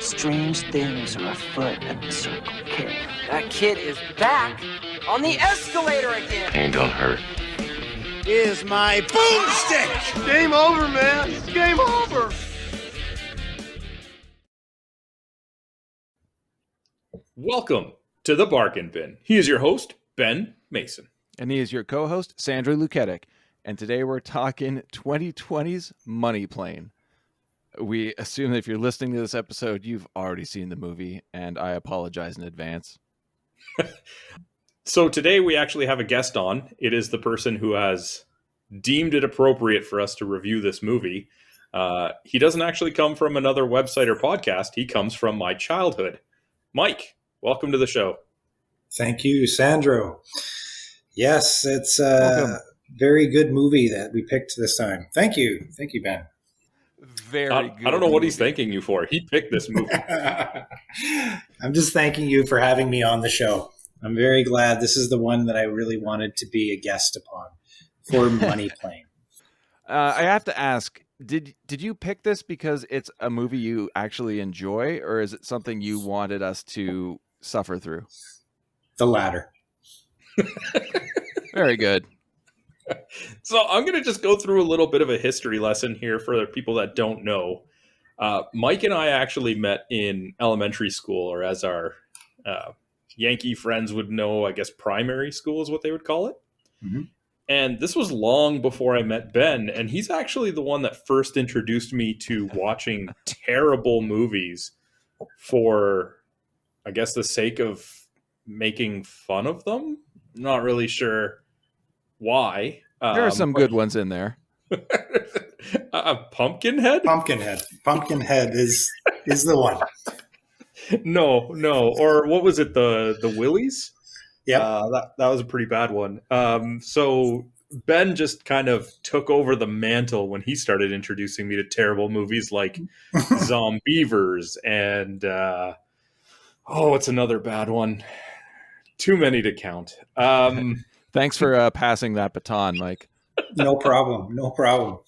Strange things are afoot at the Circle K. That kid is back on the escalator again. Ain't gonna hurt. Is my boomstick! Game over, man. It's game over. Welcome to the Bargain Bin. He is your host, Ben Mason. And he is your co-host, Sandra Luketic. And today we're talking 2020's Money Plane. We assume that if you're listening to this episode, you've already seen the movie, and I apologize in advance. So today we actually have a guest on. It is the person who has deemed it appropriate for us to review this movie. He doesn't actually come from another website or podcast. He comes from my childhood. Mike, welcome to the show. Thank you, Sandro. Yes, it's a very good movie that we picked this time. Thank you. Thank you, Ben. Very good. I don't know what he's thanking you for. He picked this movie. I'm just thanking you for having me on the show. I'm very glad. This is the one that I really wanted to be a guest upon for Money Plane. I have to ask, did you pick this because it's a movie you actually enjoy, or is it something you wanted us to suffer through? The latter. Very good. So I'm going to just go through a little bit of a history lesson here for the people that don't know. Mike and I actually met in elementary school, or as our Yankee friends would know, I guess primary school is what they would call it. Mm-hmm. And this was long before I met Ben, and he's actually the one that first introduced me to watching terrible movies for, I guess, the sake of making fun of them. Not really sure why. There are some good ones in there. Pumpkinhead? Pumpkinhead is the one. No. Or what was it? The Willies? Yeah. That was a pretty bad one. So Ben just kind of took over the mantle when he started introducing me to terrible movies like Zombievers and what's another bad one? Too many to count. Thanks for passing that baton, Mike. No problem.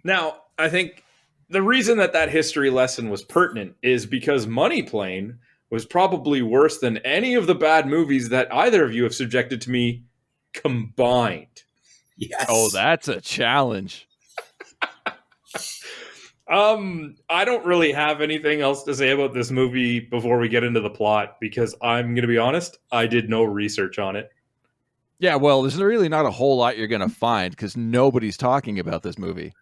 Now, I think the reason that history lesson was pertinent is because Money Plane was probably worse than any of the bad movies that either of you have subjected to me combined. Yes. Oh, that's a challenge. I don't really have anything else to say about this movie before we get into the plot, because I'm going to be honest, I did no research on it. Yeah, well, there's really not a whole lot you're going to find because nobody's talking about this movie.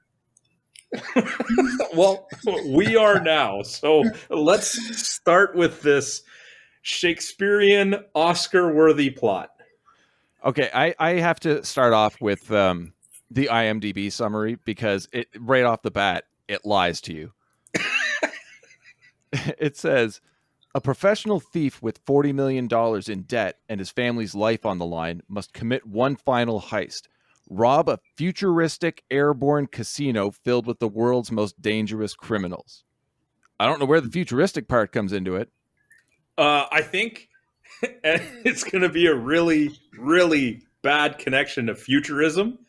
Well, we are now. So let's start with this Shakespearean Oscar-worthy plot. Okay, I have to start off with the IMDb summary because it right off the bat, it lies to you. It says, a professional thief with $40 million in debt and his family's life on the line must commit one final heist. Rob a futuristic airborne casino filled with the world's most dangerous criminals. I don't know where the futuristic part comes into it. I think it's going to be a really, really bad connection to futurism.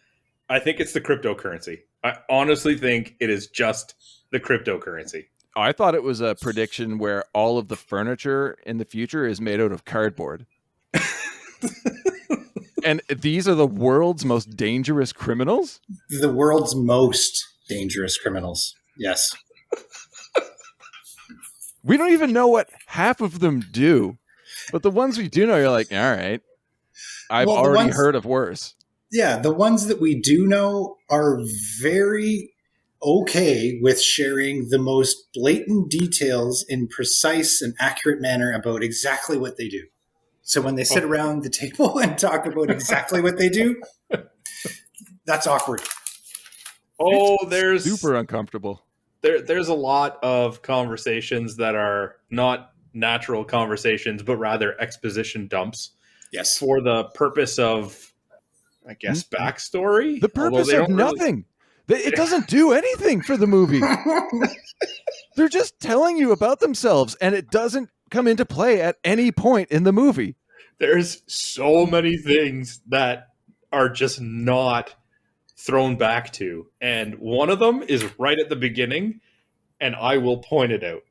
I think it's the cryptocurrency. I honestly think it is just the cryptocurrency. Oh, I thought it was a prediction where all of the furniture in the future is made out of cardboard. And these are the world's most dangerous criminals? The world's most dangerous criminals. Yes. We don't even know what half of them do. But the ones we do know, you're like, all right. I've already heard of worse. Yeah, the ones that we do know are very okay with sharing the most blatant details in precise and accurate manner about exactly what they do. So when they sit around the table and talk about exactly what they do, that's awkward. There's super uncomfortable. There's a lot of conversations that are not natural conversations, but rather exposition dumps. Yes. For the purpose of, I guess, backstory. The purpose of nothing. It doesn't do anything for the movie. They're just telling you about themselves, and it doesn't come into play at any point in the movie. There's so many things that are just not thrown back to. And one of them is right at the beginning, and I will point it out.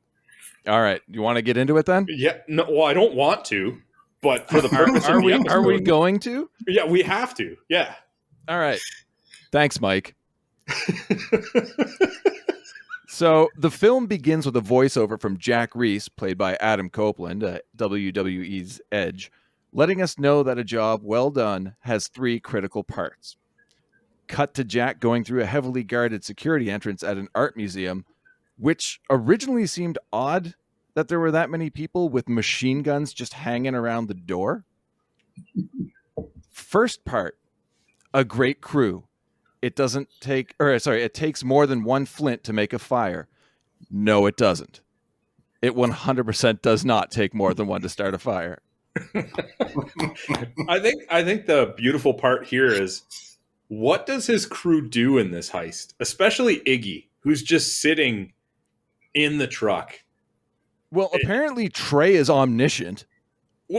All right. You want to get into it then? Yeah. No, well, I don't want to, but for the purpose of the episode, are we going to? Yeah, we have to. Yeah. All right. Thanks, Mike. So the film begins with a voiceover from Jack Reese, played by Adam Copeland, WWE's Edge, letting us know that a job well done has 3 critical parts. Cut to Jack going through a heavily guarded security entrance at an art museum, which originally seemed odd that there were that many people with machine guns just hanging around the door. First part, a great crew. It takes more than one flint to make a fire. No, it doesn't. It 100% does not take more than one to start a fire. I think the beautiful part here is, what does his crew do in this heist? Especially Iggy, who's just sitting in the truck. Well, apparently Trey is omniscient,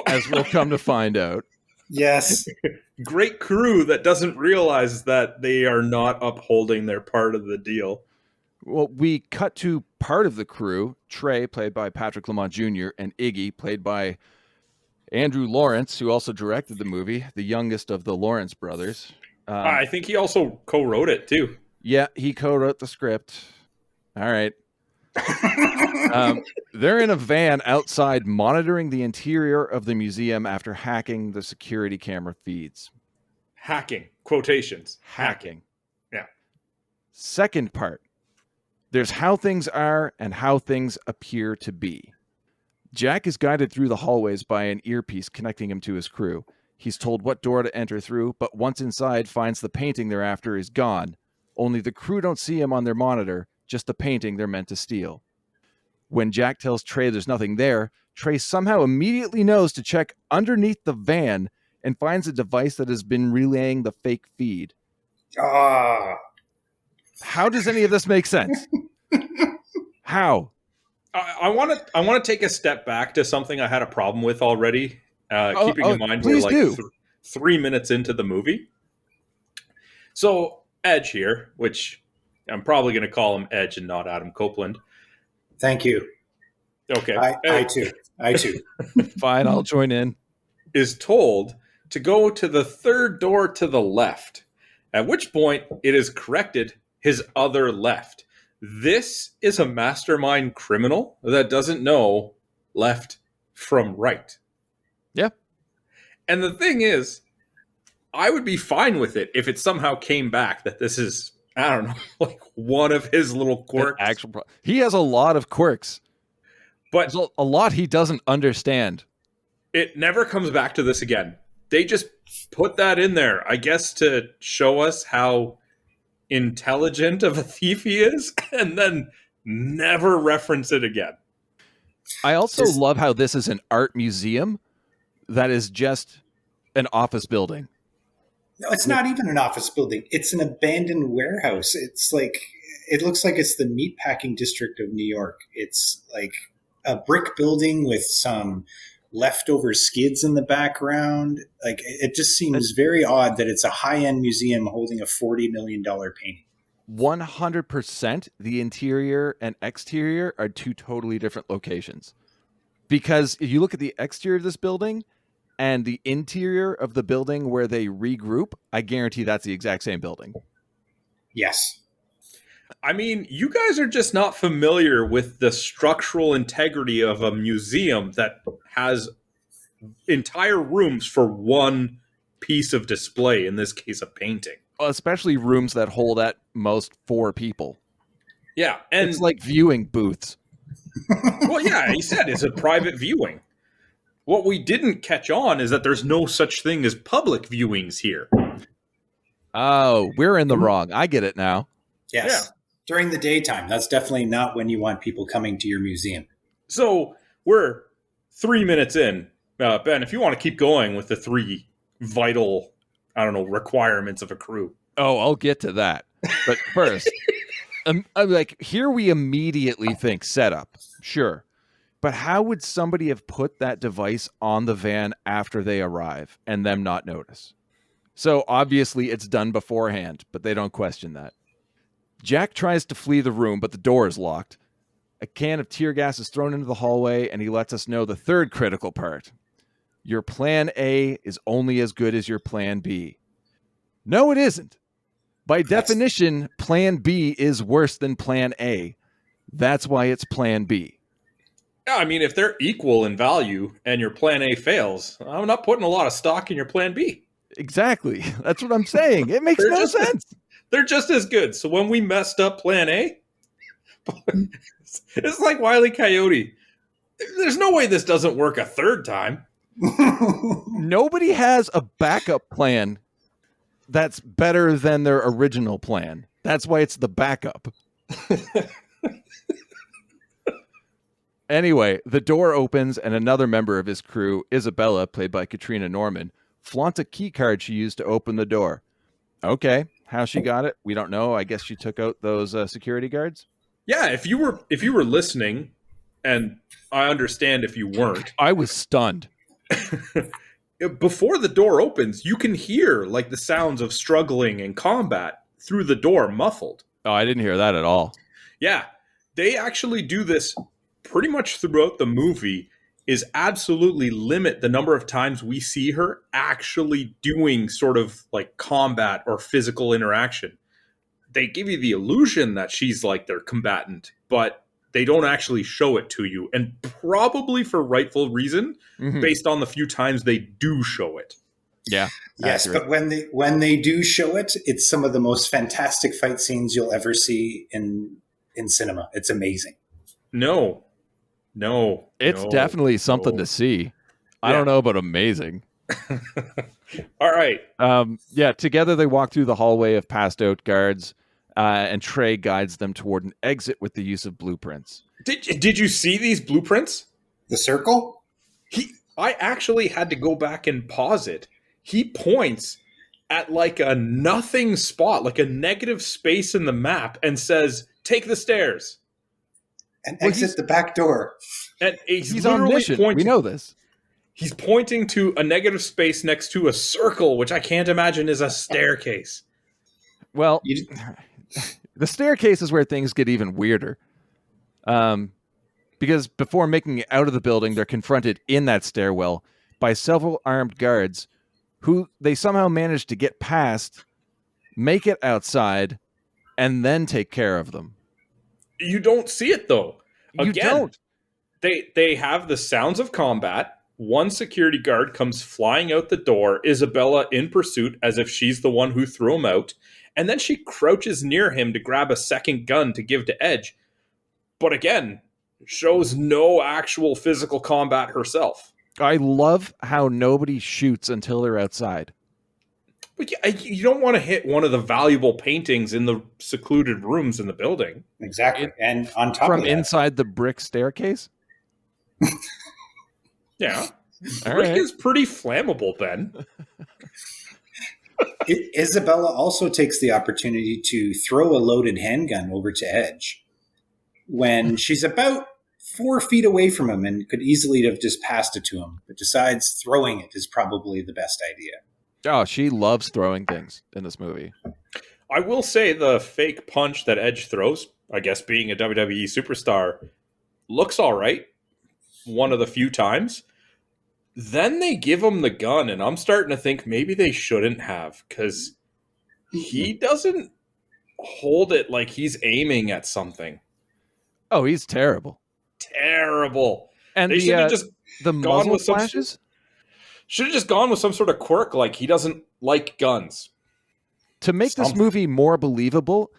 as we'll come to find out. Yes. Great crew that doesn't realize that they are not upholding their part of the deal. Well, we cut to part of the crew, Trey, played by Patrick Lamont Jr., and Iggy, played by Andrew Lawrence, who also directed the movie, the youngest of the Lawrence brothers. I think he also co-wrote it, too. Yeah, he co-wrote the script. All right. They're in a van outside monitoring the interior of the museum after hacking the security camera feeds. Hacking. Quotations. Hacking. Yeah. Second part. There's how things are and how things appear to be. Jack is guided through the hallways by an earpiece connecting him to his crew. He's told what door to enter through, but once inside finds the painting they're after is gone. Only the crew don't see him on their monitor, just the painting they're meant to steal. When Jack tells Trey there's nothing there, Trey somehow immediately knows to check underneath the van and finds a device that has been relaying the fake feed. How does any of this make sense? How? I want to take a step back to something I had a problem with already. Keeping in mind we're like 3 minutes into the movie. So Edge here, which I'm probably going to call him Edge and not Adam Copeland. Thank you. Okay. I too. Fine, I'll join in. Is told to go to the third door to the left, at which point it is corrected his other left. This is a mastermind criminal that doesn't know left from right. Yeah. And the thing is, I would be fine with it if it somehow came back that this is, I don't know, like one of his little quirks. He has a lot of quirks, but there's a lot he doesn't understand. It never comes back to this again. They just put that in there, I guess, to show us how intelligent of a thief he is, and then never reference it again. I also love how this is an art museum that is just an office building. No, it's not even an office building. It's an abandoned warehouse. It's like, it looks like it's the meatpacking district of New York. It's like a brick building with some leftover skids in the background. Like, it just seems very odd that it's a high-end museum holding a $40 million painting. 100% the interior and exterior are 2 totally different locations. Because if you look at the exterior of this building and the interior of the building where they regroup, I guarantee that's the exact same building. Yes. I mean, you guys are just not familiar with the structural integrity of a museum that has entire rooms for one piece of display, in this case, a painting. Especially rooms that hold at most 4 people. Yeah, and it's like viewing booths. Well, yeah, he said it's a private viewing. What we didn't catch on is that there's no such thing as public viewings here. Oh, we're in the wrong. I get it now. Yes. Yeah. During the daytime, that's definitely not when you want people coming to your museum. So we're 3 minutes in. Ben, if you want to keep going with the 3 vital, requirements of a crew. Oh, I'll get to that. But first, I'm like, here we immediately think setup. Sure. But how would somebody have put that device on the van after they arrive and them not notice? So obviously it's done beforehand, but they don't question that. Jack tries to flee the room, but the door is locked. A can of tear gas is thrown into the hallway, and he lets us know the third critical part. Your plan A is only as good as your plan B. No, it isn't. By definition, plan B is worse than plan A. That's why it's plan B. Yeah, I mean, if they're equal in value and your plan A fails, I'm not putting a lot of stock in your plan B. Exactly. That's what I'm saying. It makes no sense. They're just as good. So when we messed up plan A, it's like Wile E. Coyote. There's no way this doesn't work a third time. Nobody has a backup plan that's better than their original plan. That's why it's the backup. Anyway, the door opens and another member of his crew, Isabella, played by Katrina Norman, flaunts a key card she used to open the door. Okay, how she got it, we don't know. I guess she took out those security guards. Yeah, if you were listening, and I understand if you weren't. I was stunned. Before the door opens, you can hear like the sounds of struggling and combat through the door, muffled. Oh, I didn't hear that at all. Yeah, they actually do this pretty much throughout the movie, is absolutely limit the number of times we see her actually doing sort of like combat or physical interaction. They give you the illusion that she's like their combatant, but they don't actually show it to you. And probably for rightful reason, based on the few times they do show it. Yeah. Yes, accurate. But when they do show it, it's some of the most fantastic fight scenes you'll ever see in cinema. It's amazing. No. It's definitely something to see. I don't know about amazing. All right. Together they walk through the hallway of passed out guards, and Trey guides them toward an exit with the use of blueprints. Did you see these blueprints? The circle? I actually had to go back and pause it. He points at like a nothing spot, like a negative space in the map, and says, "Take the stairs." And exit the back door. And he's omniscient. We know this. He's pointing to a negative space next to a circle, which I can't imagine is a staircase. Well, the staircase is where things get even weirder. Because before making it out of the building, they're confronted in that stairwell by several armed guards who they somehow manage to get past, make it outside, and then take care of them. You don't see it, though. You don't. They have the sounds of combat. One security guard comes flying out the door, Isabella in pursuit as if she's the one who threw him out. And then she crouches near him to grab a second gun to give to Edge. But again, shows no actual physical combat herself. I love how nobody shoots until they're outside. But you don't want to hit one of the valuable paintings in the secluded rooms in the building. Exactly. And on top from of that, inside the brick staircase? Yeah. All Brick right. is pretty flammable, Ben. Isabella also takes the opportunity to throw a loaded handgun over to Edge when she's about 4 feet away from him and could easily have just passed it to him, but decides throwing it is probably the best idea. Oh, she loves throwing things in this movie. I will say the fake punch that Edge throws, I guess being a WWE superstar, looks all right one of the few times. Then they give him the gun, and I'm starting to think maybe they shouldn't have, because he doesn't hold it like he's aiming at something. Oh, he's terrible. Terrible. And they should have just the gone muzzle with flashes? Should have just gone with some sort of quirk, like he doesn't like guns. To make this movie more believable,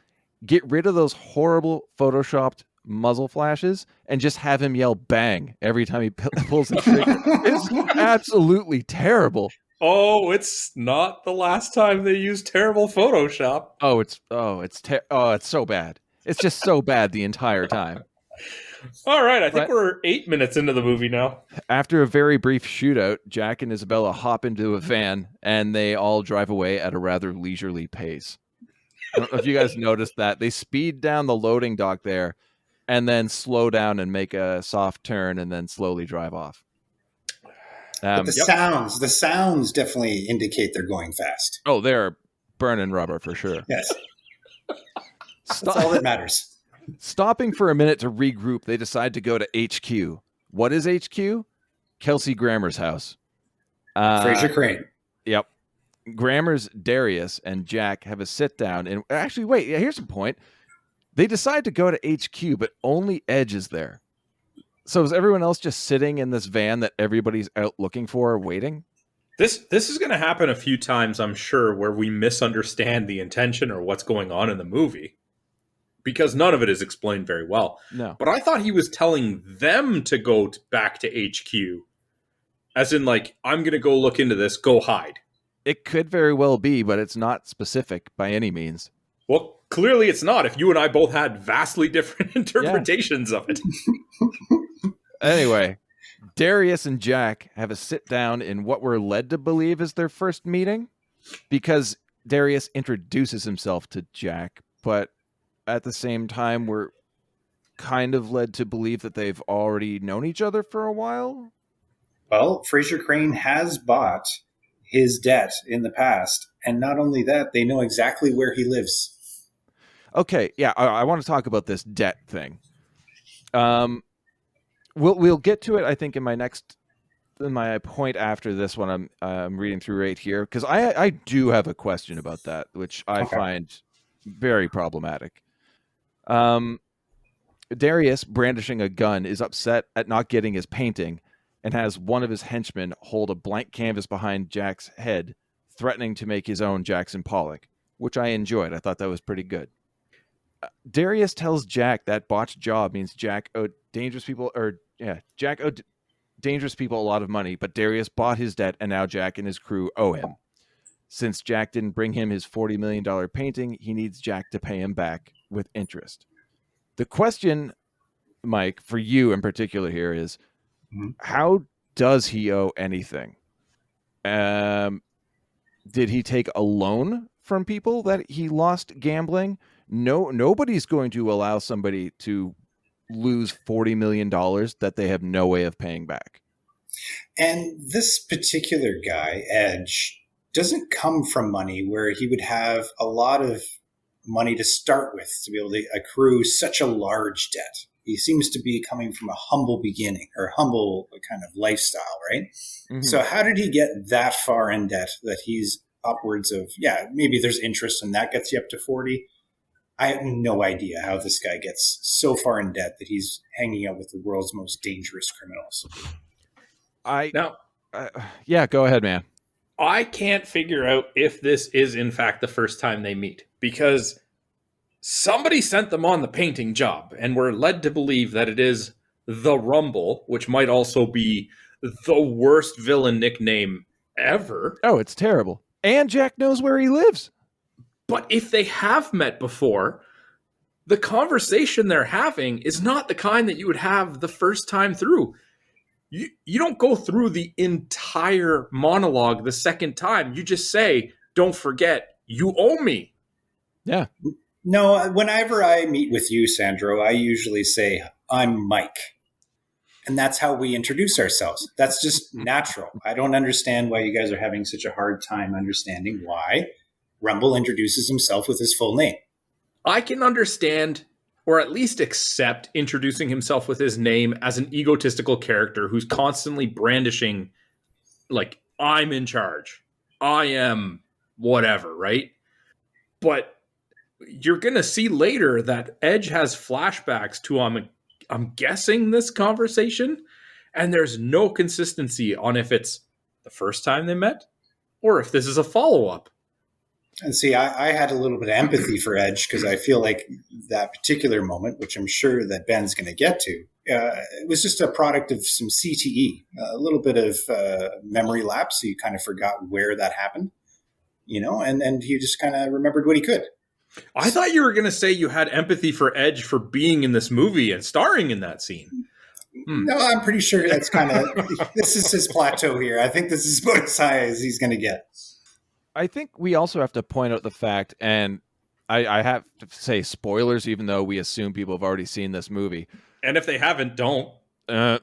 get rid of those horrible photoshopped muzzle flashes and just have him yell bang every time he pulls the trigger. It's absolutely terrible. Oh, it's not the last time they used terrible Photoshop. It's so bad. It's just so bad the entire time. All right, I think we're 8 minutes into the movie now. After a very brief shootout, Jack and Isabella hop into a van and they all drive away at a rather leisurely pace. I don't know if you guys noticed that. They speed down the loading dock there and then slow down and make a soft turn and then slowly drive off. But the sounds definitely indicate they're going fast. Oh, they're burning rubber for sure. Yes. That's all that matters. Stopping for a minute to regroup, they decide to go to HQ. What is HQ? Kelsey Grammer's house. Fraser Crane. Yep. Grammer's Darius and Jack have a sit down. And actually, wait, here's a point. They decide to go to HQ, but only Edge is there. So is everyone else just sitting in this van that everybody's out looking for or waiting? This is going to happen a few times, I'm sure, where we misunderstand the intention or what's going on in the movie. Because none of it is explained very well. No. But I thought he was telling them to go back to HQ. As in, like, I'm going to go look into this, go hide. It could very well be, but it's not specific by any means. Well, clearly it's not, if you and I both had vastly different interpretations of it. Anyway, Darius and Jack have a sit down in what we're led to believe is their first meeting, because Darius introduces himself to Jack, but at the same time, we're kind of led to believe that they've already known each other for a while. Well, Fraser Crane has bought his debt in the past, and not only that, they know exactly where he lives. Okay, yeah, I want to talk about this debt thing. We'll get to it, I think, in my point after this one I'm reading through right here, because I do have a question about that, which I find very problematic. Darius, brandishing a gun, is upset at not getting his painting and has one of his henchmen hold a blank canvas behind Jack's head, threatening to make his own Jackson Pollock, which I enjoyed. I thought that was pretty good. Darius tells Jack that botched job means Jack owed dangerous people a lot of money, but Darius bought his debt and now Jack and his crew owe him. Since Jack didn't bring him his $40 million painting, he needs Jack to pay him back with interest. The question, Mike, for you in particular here is, how does he owe anything? Did he take a loan from people that he lost gambling? No, nobody's going to allow somebody to lose $40 million that they have no way of paying back. And this particular guy, Edge, doesn't come from money where he would have a lot of money to start with to be able to accrue such a large debt. He seems to be coming from a humble beginning or humble kind of lifestyle, right? Mm-hmm. So how did he get that far in debt that he's upwards of, maybe there's interest and that gets you up to 40. I have no idea how this guy gets so far in debt that he's hanging out with the world's most dangerous criminals. Go ahead, man. I can't figure out if this is in fact the first time they meet, because somebody sent them on the painting job and we're led to believe that it is the Rumble, which might also be the worst villain nickname ever. Oh, it's terrible. And Jack knows where he lives. But if they have met before, the conversation they're having is not the kind that you would have the first time through. You don't go through the entire monologue the second time. You just say, don't forget, you owe me. Yeah. No, whenever I meet with you, Sandro, I usually say, I'm Mike. And that's how we introduce ourselves. That's just natural. I don't understand why you guys are having such a hard time understanding why Rumble introduces himself with his full name. I can understand, or at least accept, introducing himself with his name as an egotistical character who's constantly brandishing, like, I'm in charge. I am whatever, right? But you're going to see later that Edge has flashbacks to, I'm guessing, this conversation, and there's no consistency on if it's the first time they met or if this is a follow-up. And see, I had a little bit of empathy for Edge because I feel like that particular moment, which I'm sure that Ben's going to get to, it was just a product of some CTE, a little bit of memory lapse. So you kind of forgot where that happened, and he just kind of remembered what he could. I thought you were going to say you had empathy for Edge for being in this movie and starring in that scene. No, I'm pretty sure that's kind of, this is his plateau here. I think this is about as high as he's going to get. I think we also have to point out the fact, and I have to say spoilers, even though we assume people have already seen this movie. And if they haven't, don't. Maybe.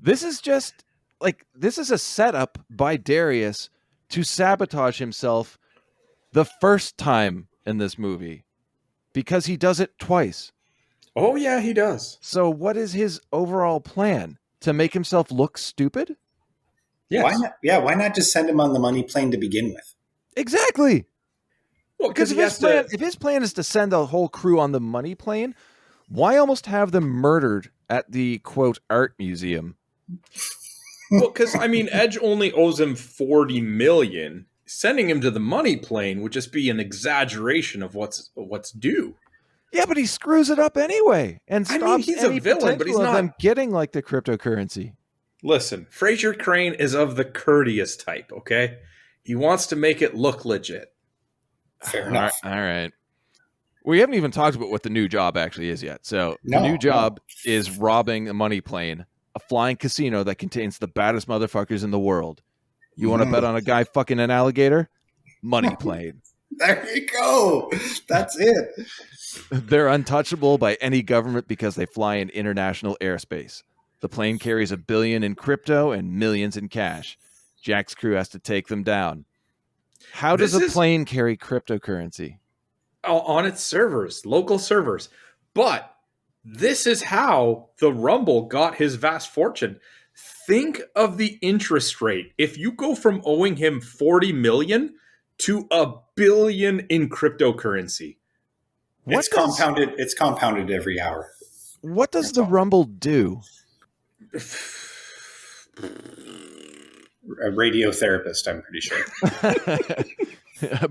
This is a setup by Darius to sabotage himself the first time in this movie because he does it twice. Oh, yeah, he does. So what is his overall plan? To make himself look stupid? Yes. Why not? Yeah, why not just send him on the money plane to begin with? Exactly. Well, Because if his plan is to send the whole crew on the money plane, why almost have them murdered at the, quote, art museum? Well, because, I mean, Edge only owes him $40 million. Sending him to the money plane would just be an exaggeration of what's due. Yeah, but he screws it up anyway and I stops mean, he's any a villain, but he's potential of not. them getting like the cryptocurrency. Listen, Fraser Crane is of the courteous type, okay? He wants to make it look legit. Fair enough. All right. We haven't even talked about what the new job actually is yet. So the new job is robbing a money plane, a flying casino that contains the baddest motherfuckers in the world. You want to bet on a guy fucking an alligator? Money plane. There you go. That's it. They're untouchable by any government because they fly in international airspace. The plane carries $1 billion in crypto and millions in cash. Jack's crew has to take them down. How does a plane carry cryptocurrency? On its servers, local servers. But this is how the Rumble got his vast fortune. Think of the interest rate. If you go from owing him $40 million to $1 billion in cryptocurrency. It's compounded every hour. What does the Rumble do? A radiotherapist, I'm pretty sure.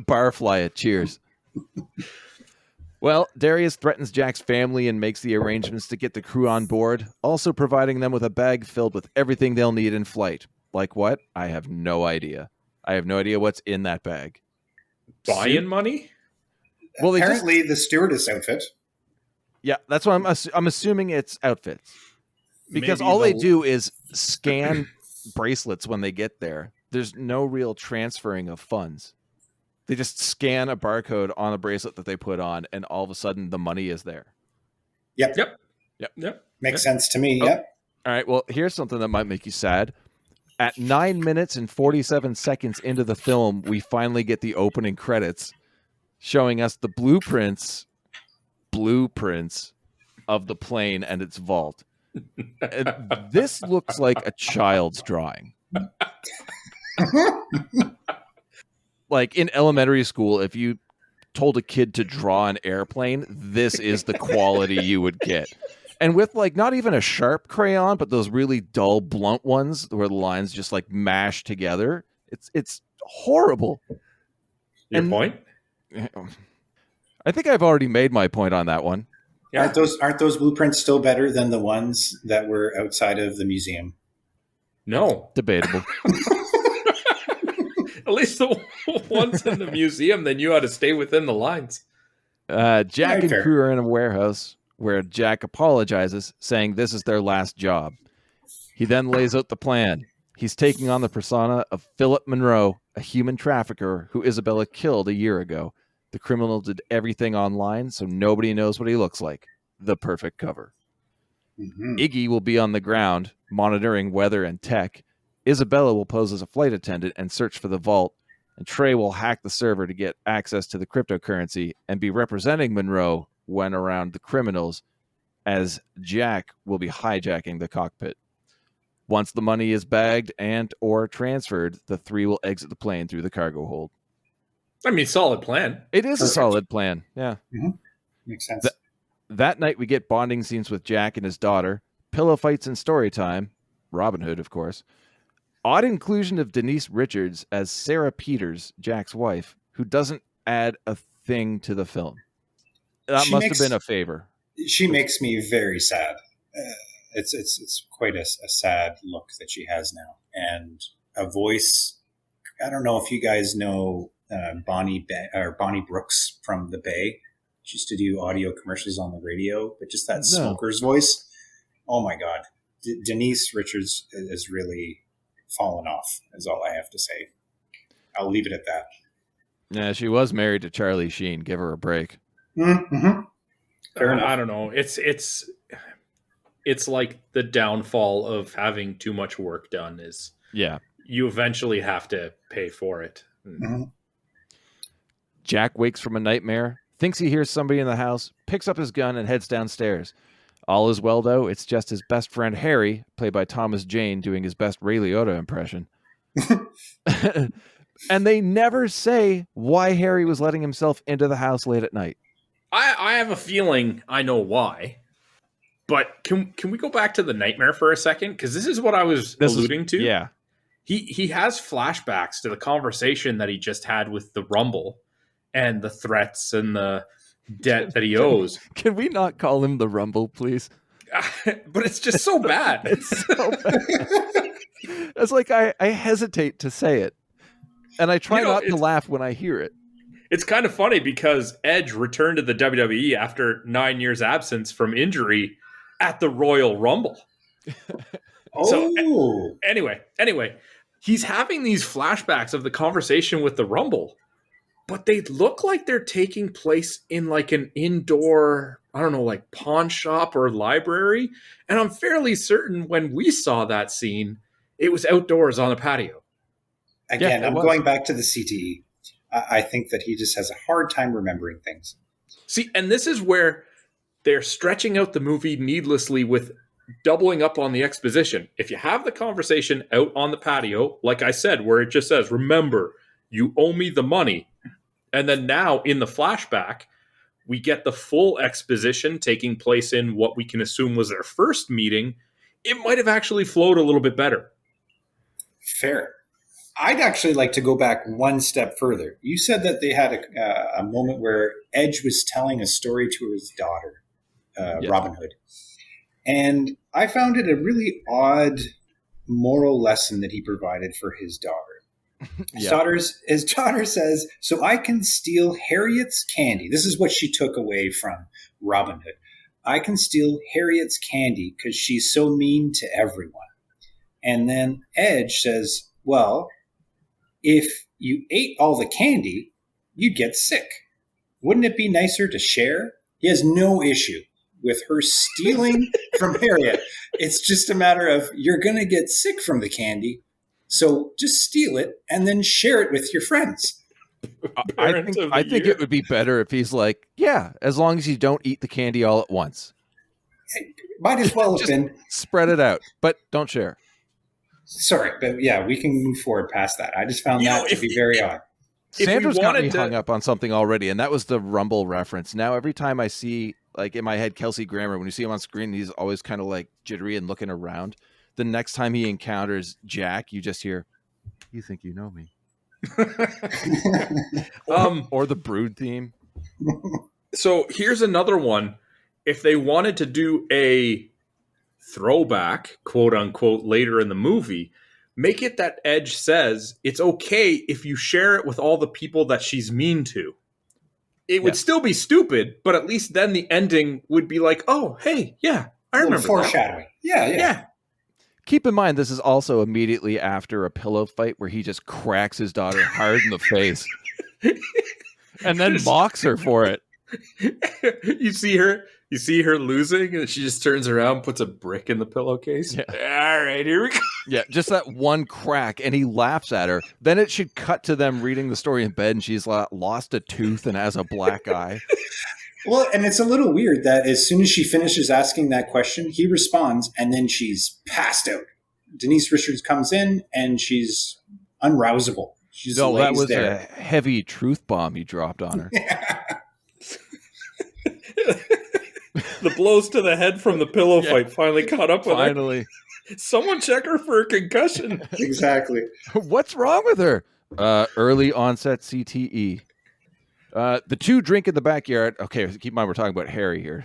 Barfly at Cheers. Well, Darius threatens Jack's family and makes the arrangements to get the crew on board, also providing them with a bag filled with everything they'll need in flight. Like what? I have no idea. I have no idea what's in that bag. Buy-in money? Well, apparently the stewardess outfit. Yeah, that's what I'm assuming it's outfits. Because all they do is scan bracelets when they get there. There's no real transferring of funds. They just scan a barcode on a bracelet that they put on, and all of a sudden the money is there. Yep. Makes sense to me. Yep. All right. Well, here's something that might make you sad. At 9 minutes and 47 seconds into the film, we finally get the opening credits showing us the blueprints of the plane and its vault. This looks like a child's drawing. Like in elementary school, if you told a kid to draw an airplane, this is the quality you would get. And with like not even a sharp crayon, but those really dull, blunt ones where the lines just like mash together. It's horrible. Your point? I think I've already made my point on that one. Yeah. Aren't those blueprints still better than the ones that were outside of the museum? No. Debatable. At least the ones in the museum, then you ought to stay within the lines. Jack and crew are in a warehouse where Jack apologizes, saying this is their last job. He then lays out the plan. He's taking on the persona of Philip Monroe, a human trafficker who Isabella killed a year ago. The criminal did everything online, so nobody knows what he looks like. The perfect cover. Mm-hmm. Iggy will be on the ground, monitoring weather and tech. Isabella will pose as a flight attendant and search for the vault, and Trey will hack the server to get access to the cryptocurrency and be representing Monroe when around the criminals, as Jack will be hijacking the cockpit. Once the money is bagged and or transferred, the three will exit the plane through the cargo hold. I mean, solid plan. It is a solid plan, yeah. Mm-hmm. Makes sense. That night we get bonding scenes with Jack and his daughter, pillow fights and story time, Robin Hood, of course. Odd inclusion of Denise Richards as Sarah Peters, Jack's wife, who doesn't add a thing to the film. That must have been a favor. She makes me very sad. It's quite a sad look that she has now. And a voice, I don't know if you guys know Bonnie Brooks from The Bay. She used to do audio commercials on the radio, but just that smoker's voice. Oh my God. Denise Richards is really fallen off, is all I have to say. I'll leave it at that. Yeah, she was married to Charlie Sheen. Give her a break. Mm-hmm. I don't know. It's like the downfall of having too much work done is you eventually have to pay for it. Mm-hmm. Jack wakes from a nightmare, thinks he hears somebody in the house, picks up his gun, and heads downstairs. All is well, though. It's just his best friend, Harry, played by Thomas Jane, doing his best Ray Liotta impression. And they never say why Harry was letting himself into the house late at night. I have a feeling I know why. But can we go back to the nightmare for a second? Because this is what I was alluding to. Yeah. He has flashbacks to the conversation that he just had with the Rumble and the threats and the debt that he owes. Can we not call him the Rumble, please? But it's just so bad. It's so bad. It's like I hesitate to say it. And I try not to laugh when I hear it. It's kind of funny because Edge returned to the WWE after 9 years absence from injury at the Royal Rumble. So anyway, he's having these flashbacks of the conversation with the Rumble, but they look like they're taking place in like an indoor, I don't know, like pawn shop or library. And I'm fairly certain when we saw that scene, it was outdoors on a patio. Again, yeah, I'm going back to the CTE. I think that he just has a hard time remembering things. See, and this is where they're stretching out the movie needlessly with doubling up on the exposition. If you have the conversation out on the patio, like I said, where it just says, remember, you owe me the money. And then now in the flashback, we get the full exposition taking place in what we can assume was their first meeting. It might have actually flowed a little bit better. Fair. I'd actually like to go back one step further. You said that they had a moment where Edge was telling a story to his daughter, yes. Robin Hood. And I found it a really odd moral lesson that he provided for his daughter. Yeah. His daughter says, so I can steal Harriet's candy. This is what she took away from Robin Hood. I can steal Harriet's candy because she's so mean to everyone. And then Edge says, well, if you ate all the candy, you'd get sick. Wouldn't it be nicer to share? He has no issue with her stealing from Harriet. It's just a matter of you're going to get sick from the candy, so just steal it and then share it with your friends. I think it would be better if he's like, yeah, as long as you don't eat the candy all at once. Might as well have been. Spread it out, but don't share. Sorry, but yeah, we can move forward past that. I just found that to be very odd. Sandra's got me hung up on something already, and that was the Rumble reference. Now, every time I see, like in my head, Kelsey Grammer, when you see him on screen, he's always kind of like jittery and looking around. The next time he encounters Jack, you just hear, "You think you know me?" or the Brood theme. So here's another one. If they wanted to do a throwback, quote unquote, later in the movie, make it that Edge says it's okay if you share it with all the people that she's mean to. It would still be stupid, but at least then the ending would be like, oh, hey, yeah, I remember foreshadowing. That. Yeah. Keep in mind, this is also immediately after a pillow fight where he just cracks his daughter hard in the face and then mocks her for it. You see her losing, and she just turns around, puts a brick in the pillowcase. Yeah. All right, here we go. Yeah, just that one crack, and he laughs at her. Then it should cut to them reading the story in bed, and she's lost a tooth and has a black eye. Well, and it's a little weird that as soon as she finishes asking that question, he responds, and then she's passed out. Denise Richards comes in, and she's unrousable. That was a heavy truth bomb he dropped on her. The blows to the head from the pillow fight finally caught up with her. Someone check her for a concussion. Exactly. What's wrong with her? Early onset CTE. The two drink in the backyard. Okay, keep in mind we're talking about Harry here.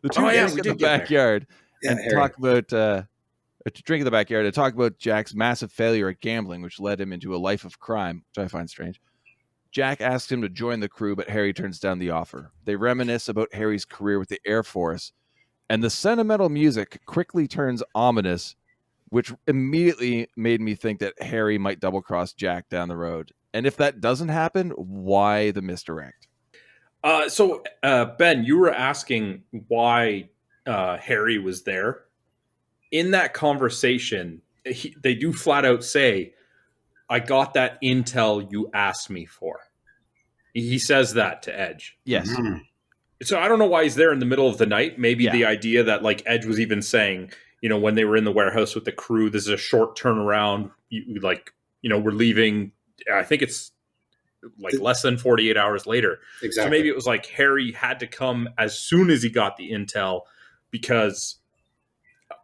The two drink in the backyard and talk about drink in the backyard and talk about Jack's massive failure at gambling, which led him into a life of crime, which I find strange. Jack asks him to join the crew, but Harry turns down the offer. They reminisce about Harry's career with the Air Force, and the sentimental music quickly turns ominous, which immediately made me think that Harry might double-cross Jack down the road. And if that doesn't happen, why the misdirect? So, Ben, you were asking why Harry was there. In that conversation, they do flat out say, I got that intel you asked me for. He says that to Edge. Yes. Mhm. So I don't know why he's there in the middle of the night. Maybe Yeah. the idea that like Edge was even saying, when they were in the warehouse with the crew, this is a short turnaround. We're leaving. I think it's like less than 48 hours later. Exactly. So maybe it was like Harry had to come as soon as he got the intel because,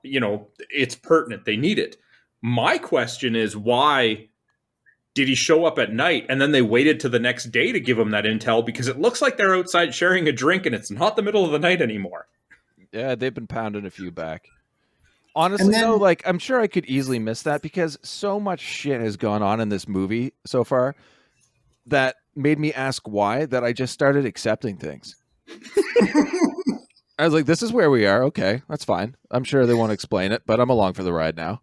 it's pertinent. They need it. My question is, why did he show up at night and then they waited to the next day to give him that intel? Because it looks like they're outside sharing a drink and it's not the middle of the night anymore. Yeah, they've been pounding a few back. Honestly, though, like, I'm sure I could easily miss that because so much shit has gone on in this movie so far that made me ask why, that I just started accepting things. I was like, this is where we are. Okay, that's fine. I'm sure they won't explain it, but I'm along for the ride now.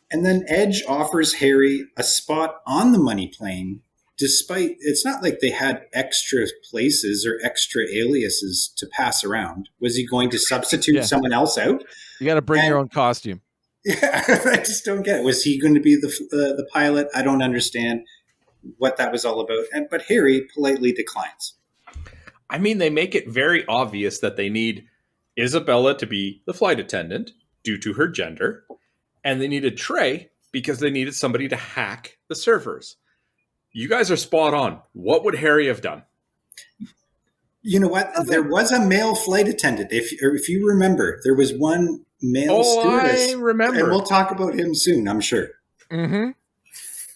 And then Edge offers Harry a spot on the money plane, despite it's not like they had extra places or extra aliases to pass around. Was he going to substitute someone else out? You got to bring your own costume. Yeah, I just don't get it. Was he going to be the pilot? I don't understand what that was all about. But Harry politely declines. I mean, they make it very obvious that they need Isabella to be the flight attendant due to her gender. And they needed Trey because they needed somebody to hack the servers. You guys are spot on. What would Harry have done? You know what? There was a male flight attendant. If you remember, there was one male stewardess. I remember. And we'll talk about him soon, I'm sure. Mm-hmm.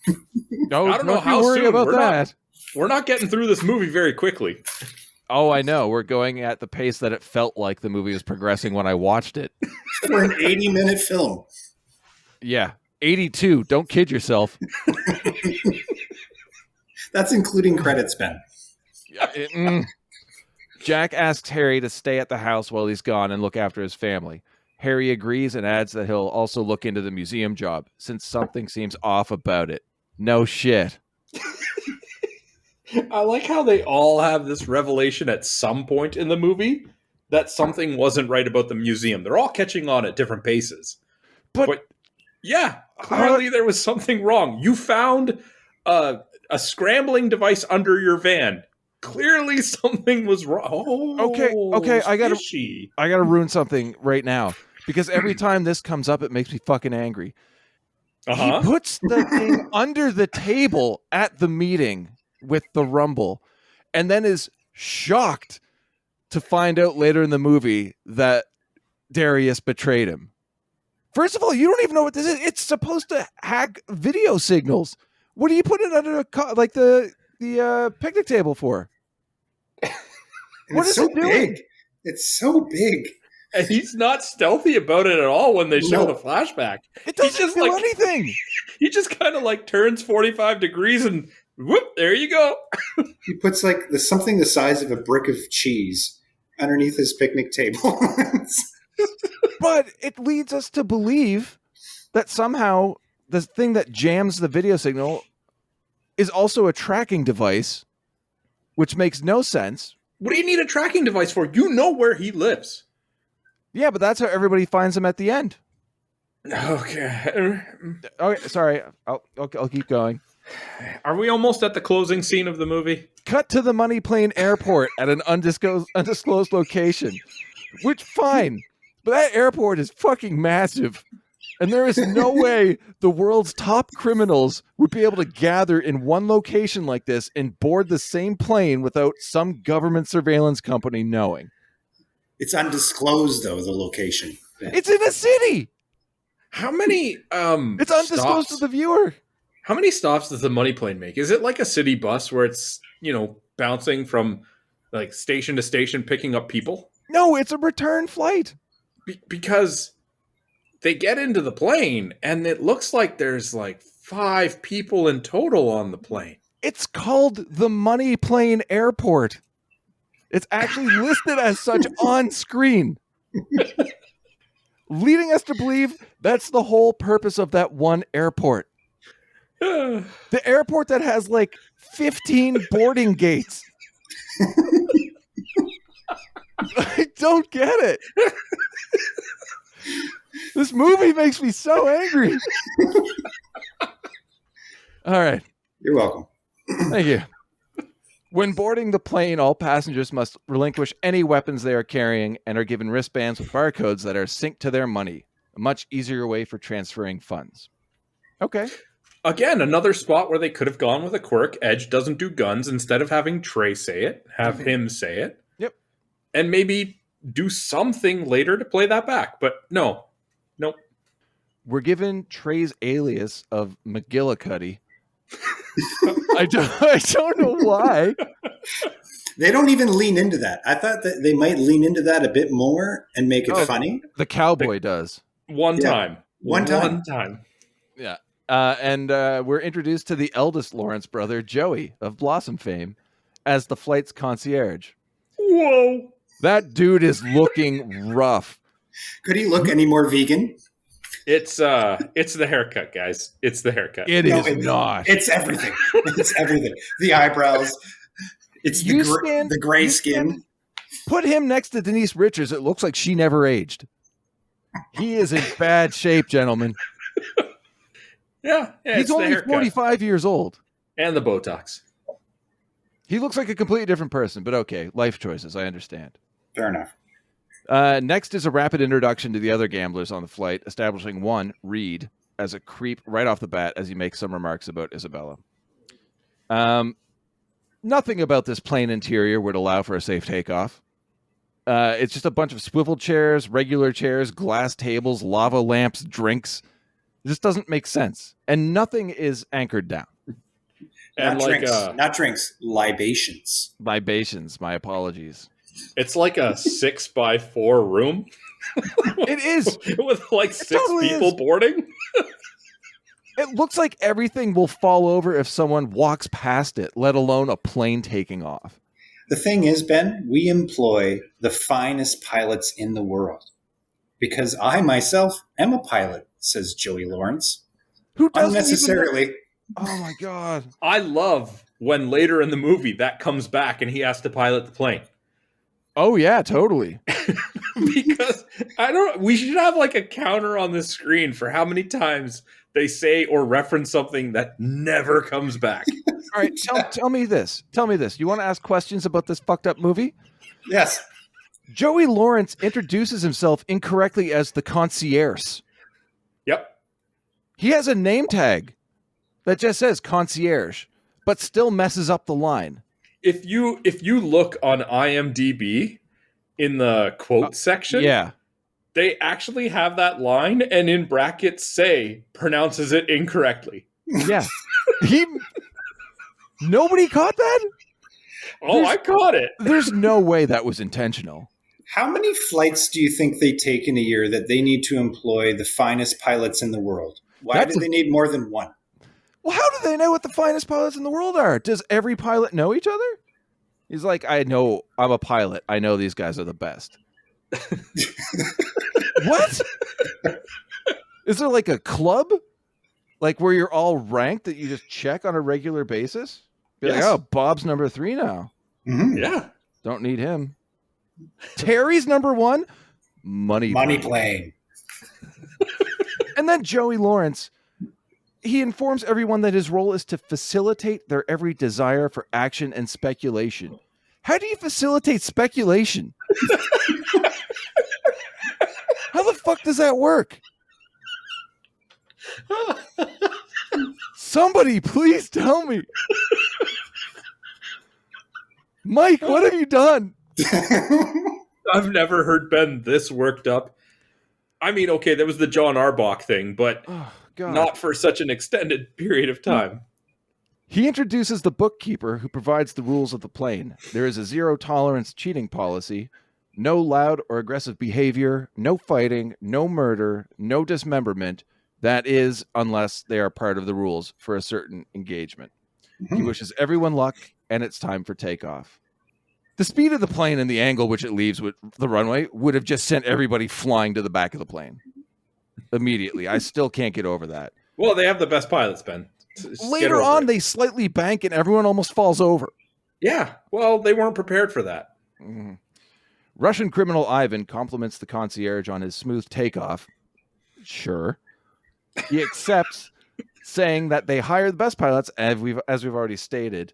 I don't know how worry soon. about that. We're not getting through this movie very quickly. Oh, I know. We're going at the pace that it felt like the movie was progressing when I watched it. For an 80-minute film. Yeah. 82. Don't kid yourself. That's including credits, Ben. Jack asks Harry to stay at the house while he's gone and look after his family. Harry agrees and adds that he'll also look into the museum job since something seems off about it. No shit. I like how they all have this revelation at some point in the movie that something wasn't right about the museum. They're all catching on at different paces. But yeah, clearly there was something wrong. You found a scrambling device under your van. Clearly something was wrong. Oh, okay, I gotta ruin something right now because every time this comes up, it makes me fucking angry. He puts the thing under the table at the meeting with the Rumble, and then is shocked to find out later in the movie that Darius betrayed him. First of all, you don't even know what this is. It's supposed to hack video signals. What are you putting it under the picnic table for? What is it doing? It's so big. And he's not stealthy about it at all when they show the flashback. It doesn't do anything. He just kind of like turns 45 degrees and whoop, there you go. He puts there's something the size of a brick of cheese underneath his picnic table. But it leads us to believe that somehow the thing that jams the video signal is also a tracking device, which makes no sense. What do you need a tracking device for? You know where he lives. Yeah, but that's how everybody finds him at the end. Okay. Okay, sorry. I'll keep going. Are we almost at the closing scene of the movie? Cut to the Money Plane Airport at an undisclosed location. Which, fine. But that airport is fucking massive. And there is no way the world's top criminals would be able to gather in one location like this and board the same plane without some government surveillance company knowing. It's undisclosed, though, the location. It's in a city. How many It's undisclosed to the viewer. How many stops does the Money Plane make? Is it like a city bus where it's, bouncing from like station to station picking up people? No, it's a return flight. Because they get into the plane and it looks like there's like 5 people in total on the plane. It's called the Money Plane Airport. It's actually listed as such on screen. Leading us to believe that's the whole purpose of that one airport. The airport that has like 15 boarding gates. I don't get it. This movie makes me so angry. All right. You're welcome. Thank you. When boarding the plane, all passengers must relinquish any weapons they are carrying and are given wristbands with barcodes that are synced to their money. A much easier way for transferring funds. Okay. Again, another spot where they could have gone with a quirk. Edge doesn't do guns. Instead of having Trey say it, have him say it. Yep. And maybe do something later to play that back. But no. Nope. We're given Trey's alias of McGillicuddy. I don't know why. They don't even lean into that. I thought that they might lean into that a bit more and make it funny. The cowboy does. One time. One time. Yeah. And we're introduced to the eldest Lawrence brother, Joey, of Blossom fame, as the flight's concierge. Whoa. That dude is looking rough. Could he look any more vegan? It's the haircut, guys. It's the haircut. It's not. It's everything. It's everything. The eyebrows. It's the gray skin. Put him next to Denise Richards. It looks like she never aged. He is in bad shape, gentlemen. Yeah, he's only 45 years old. And the Botox. He looks like a completely different person, but okay. Life choices, I understand. Fair enough. Next is a rapid introduction to the other gamblers on the flight, establishing one, Reed, as a creep right off the bat as he makes some remarks about Isabella. Nothing about this plane interior would allow for a safe takeoff. It's just a bunch of swivel chairs, regular chairs, glass tables, lava lamps, drinks. It just doesn't make sense. And nothing is anchored down. And not drinks, libations. Libations, my apologies. It's like a 6x4 room. It is. With like six people boarding. It looks like everything will fall over if someone walks past it, let alone a plane taking off. The thing is, Ben, we employ the finest pilots in the world. Because I myself am a pilot, says Joey Lawrence. Who doesn't unnecessarily. Oh my God. I love when later in the movie that comes back and he has to pilot the plane. Oh yeah, totally. Because we should have like a counter on the screen for how many times they say or reference something that never comes back. All right, tell me this. Tell me this. You want to ask questions about this fucked up movie? Yes. Joey Lawrence introduces himself incorrectly as the concierge. Yep. He has a name tag that just says concierge, but still messes up the line. If you look on IMDb in the quote section, yeah, they actually have that line and in brackets say pronounces it incorrectly. Yeah. Nobody caught that? I caught it. There's no way that was intentional. How many flights do you think they take in a year that they need to employ the finest pilots in the world? Why do they need more than one? Well, how do they know what the finest pilots in the world are? Does every pilot know each other? He's like, I'm a pilot. I know these guys are the best. What? Is there like a club? Like where you're all ranked that you just check on a regular basis? Be like, oh, Bob's number 3 now. Mm-hmm. Yeah. Don't need him. Terry's number 1? Money plane. And then Joey Lawrence, he informs everyone that his role is to facilitate their every desire for action and speculation. How do you facilitate speculation? How the fuck does that work? Somebody please tell me. Mike, what have you done? I've never heard Ben this worked up. I mean, okay, there was the John Arbach thing, but not for such an extended period of time. He introduces the bookkeeper who provides the rules of the plane. There is a zero-tolerance cheating policy, no loud or aggressive behavior, no fighting, no murder, no dismemberment. That is, unless they are part of the rules for a certain engagement. Mm-hmm. He wishes everyone luck, and it's time for takeoff. The speed of the plane and the angle which it leaves with the runway would have just sent everybody flying to the back of the plane immediately. I still can't get over that. Well, they have the best pilots, Ben. Later on, they slightly bank and everyone almost falls over. Yeah, well, they weren't prepared for that. Mm-hmm. Russian criminal Ivan compliments the concierge on his smooth takeoff. Sure. He accepts, saying that they hire the best pilots, as we've already stated.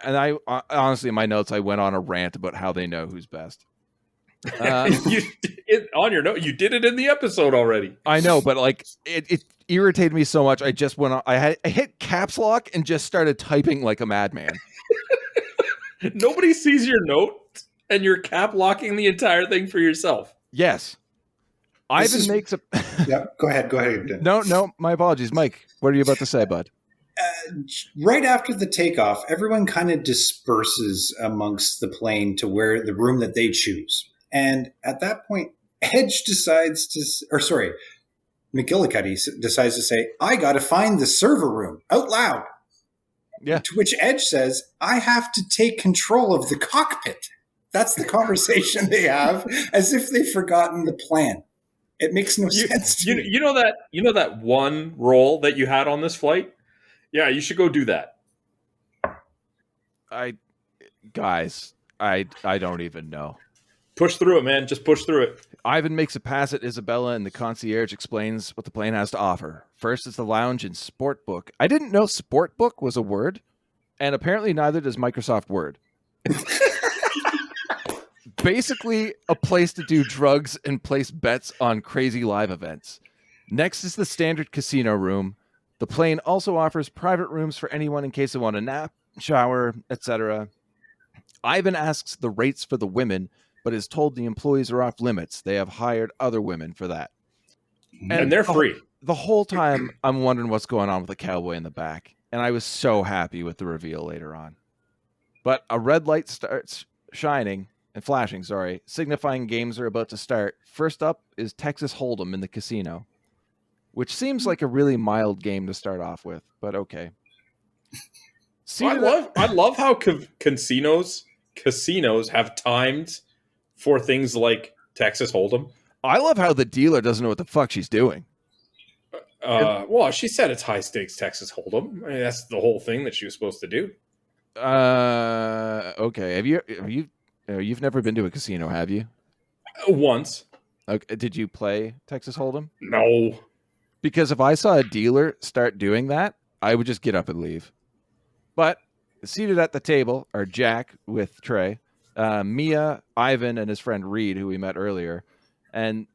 And I honestly, in my notes, I went on a rant about how they know who's best. On your note, you did it in the episode already. I know, but like it irritated me so much. I just went on. I hit caps lock and just started typing like a madman. Nobody sees your note, and you're cap locking the entire thing for yourself. Yes, Ivan makes a. Yeah, go ahead. Go ahead. No, my apologies, Mike. What are you about to say, bud? Right after the takeoff, everyone kind of disperses amongst the plane to where the room that they choose. And at that point, Edge decides to, or sorry, McGillicuddy decides to say, I got to find the server room out loud. Yeah. To which Edge says, I have to take control of the cockpit. That's the conversation they have, as if they've forgotten the plan. It makes no sense to me. You know that one role that you had on this flight? Yeah, you should go do that. I don't even know. Push through it, man. Just push through it. Ivan makes a pass at Isabella, and the concierge explains what the plane has to offer. First is the lounge and sport book. I didn't know sport book was a word, and apparently neither does Microsoft Word. Basically, a place to do drugs and place bets on crazy live events. Next is the standard casino room. The plane also offers private rooms for anyone in case they want a nap, shower, etc. Ivan asks the rates for the women, but is told the employees are off limits. They have hired other women for that. And they're free. The whole time, I'm wondering what's going on with the cowboy in the back. And I was so happy with the reveal later on. But a red light starts flashing, signifying games are about to start. First up is Texas Hold'em in the casino, which seems like a really mild game to start off with, but okay. I love how casinos have timed for things like Texas Hold'em. I love how the dealer doesn't know what the fuck she's doing. Well, she said it's high stakes Texas Hold'em. I mean, that's the whole thing that she was supposed to do. Okay. You've never been to a casino, have you? Once. Okay. Did you play Texas Hold'em? No. Because if I saw a dealer start doing that, I would just get up and leave. But seated at the table are Jack with Trey, Mia, Ivan, and his friend Reed, who we met earlier. And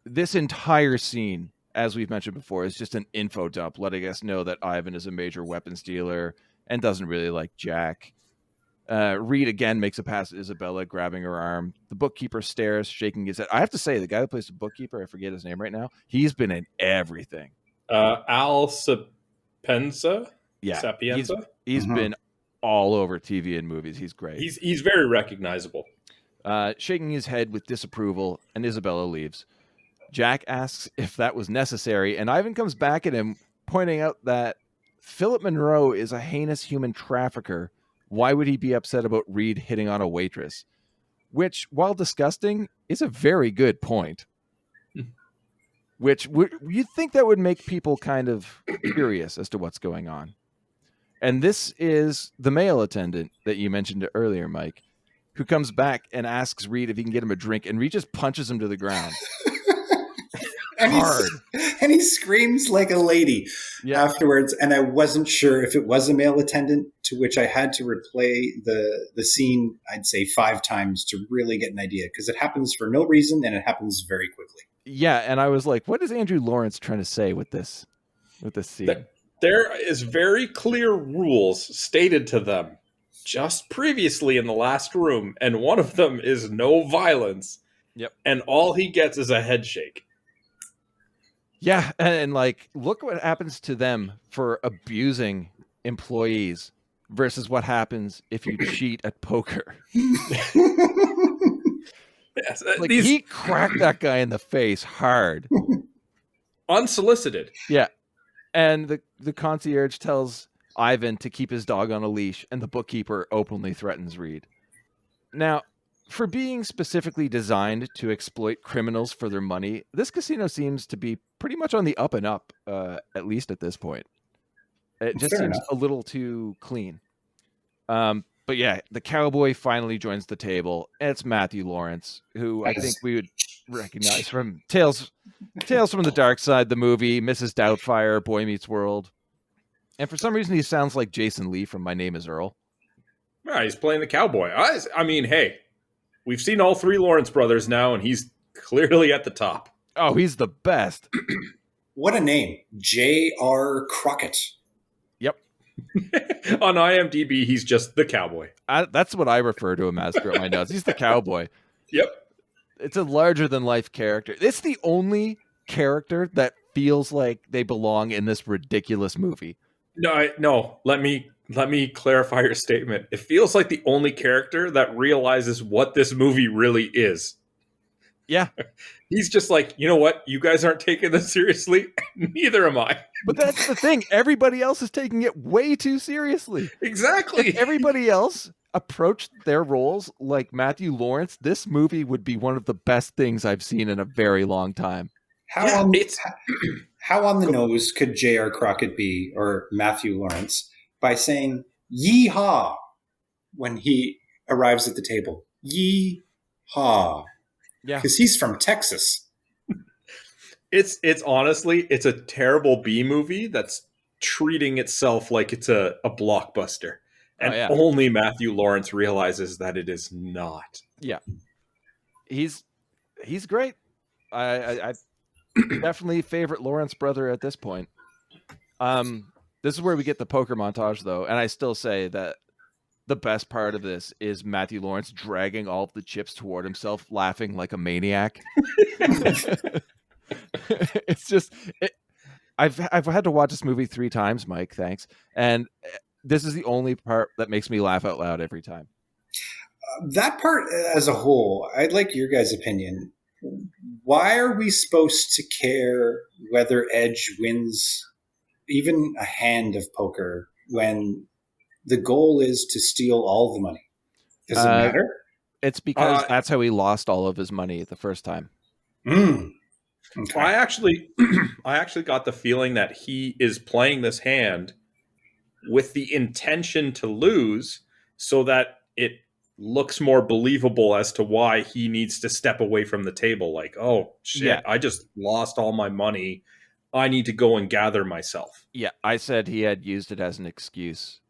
this entire scene, as we've mentioned before, is just an info dump, letting us know that Ivan is a major weapons dealer and doesn't really like Jack. Reed again makes a pass at Isabella, grabbing her arm. The bookkeeper stares, shaking his head. I have to say, the guy who plays the bookkeeper, I forget his name right now, he's been in everything. Al Sapienza? Yeah. Sapienza? He's been all over TV and movies. He's great. He's very recognizable. Shaking his head with disapproval, and Isabella leaves. Jack asks if that was necessary, and Ivan comes back at him, pointing out that Philip Monroe is a heinous human trafficker. Why would he be upset about Reed hitting on a waitress? Which, while disgusting, is a very good point. Which you'd think that would make people kind of curious as to what's going on. And this is the male attendant that you mentioned earlier, Mike, who comes back and asks Reed if he can get him a drink, and Reed just punches him to the ground. Hard. And he screams like a lady afterwards. And I wasn't sure if it was a male attendant, to which I had to replay the scene, I'd say 5 times to really get an idea, because it happens for no reason and it happens very quickly. Yeah, and I was like, what is Andrew Lawrence trying to say with this scene? There is very clear rules stated to them just previously in the last room, and one of them is no violence. Yep. And all he gets is a head shake. Yeah, and like, look what happens to them for abusing employees versus what happens if you cheat at poker. Yes, like, he cracked that guy in the face hard. Unsolicited. Yeah. And the concierge tells Ivan to keep his dog on a leash, and the bookkeeper openly threatens Reed. Now, for being specifically designed to exploit criminals for their money, this casino seems to be pretty much on the up and up, at least at this point. It just seems a little too clean. But yeah, the cowboy finally joins the table, and it's Matthew Lawrence, who I think we would recognize from Tales from the Dark Side, the movie, Mrs. Doubtfire, Boy Meets World. And for some reason, he sounds like Jason Lee from My Name is Earl. Yeah, he's playing the cowboy. I mean, hey, we've seen all three Lawrence brothers now, and he's clearly at the top. Oh, he's the best. What a name. J.R. Crockett. Yep. On IMDb, he's just the cowboy. That's what I refer to him as throughout my notes. He's the cowboy. Yep. It's a larger-than-life character. It's the only character that feels like they belong in this ridiculous movie. No. Let me clarify your statement. It feels like the only character that realizes what this movie really is. Yeah. He's just like, you know what? You guys aren't taking this seriously. Neither am I. But that's the thing. Everybody else is taking it way too seriously. Exactly. If everybody else approached their roles like Matthew Lawrence, this movie would be one of the best things I've seen in a very long time. How on the nose could J.R. Crockett be, or Matthew Lawrence, by saying "Yee-haw" when he arrives at the table? Yee-haw. Yeah. Because he's from Texas. It's honestly, it's a terrible B movie that's treating itself like it's a blockbuster. And only Matthew Lawrence realizes that it is not. Yeah. He's great. I definitely favorite Lawrence brother at this point. This is where we get the poker montage, though, and I still say that the best part of this is Matthew Lawrence dragging all of the chips toward himself, laughing like a maniac. It's just, I've had to watch this movie 3 times, Mike. Thanks, and this is the only part that makes me laugh out loud every time. That part as a whole, I'd like your guys' opinion. Why are we supposed to care whether Edge wins even a hand of poker when the goal is to steal all the money? Does it matter? It's because that's how he lost all of his money the first time. Okay. I actually got the feeling that he is playing this hand with the intention to lose so that it looks more believable as to why he needs to step away from the table. Like, oh, shit, I just lost all my money. I need to go and gather myself. Yeah, I said he had used it as an excuse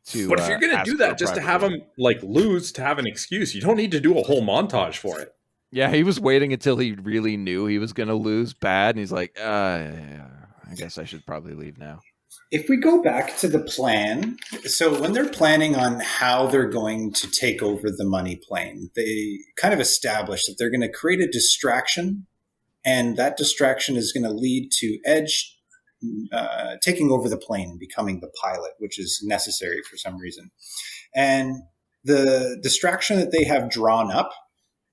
to. But if you're going to do that just to have him like lose to have an excuse, you don't need to do a whole montage for it. Yeah, he was waiting until he really knew he was going to lose bad, and he's like, I guess I should probably leave now. If we go back to the plan, so when they're planning on how they're going to take over the money plane, they kind of establish that they're going to create a distraction, and that distraction is going to lead to Edge taking over the plane and becoming the pilot, which is necessary for some reason. And the distraction that they have drawn up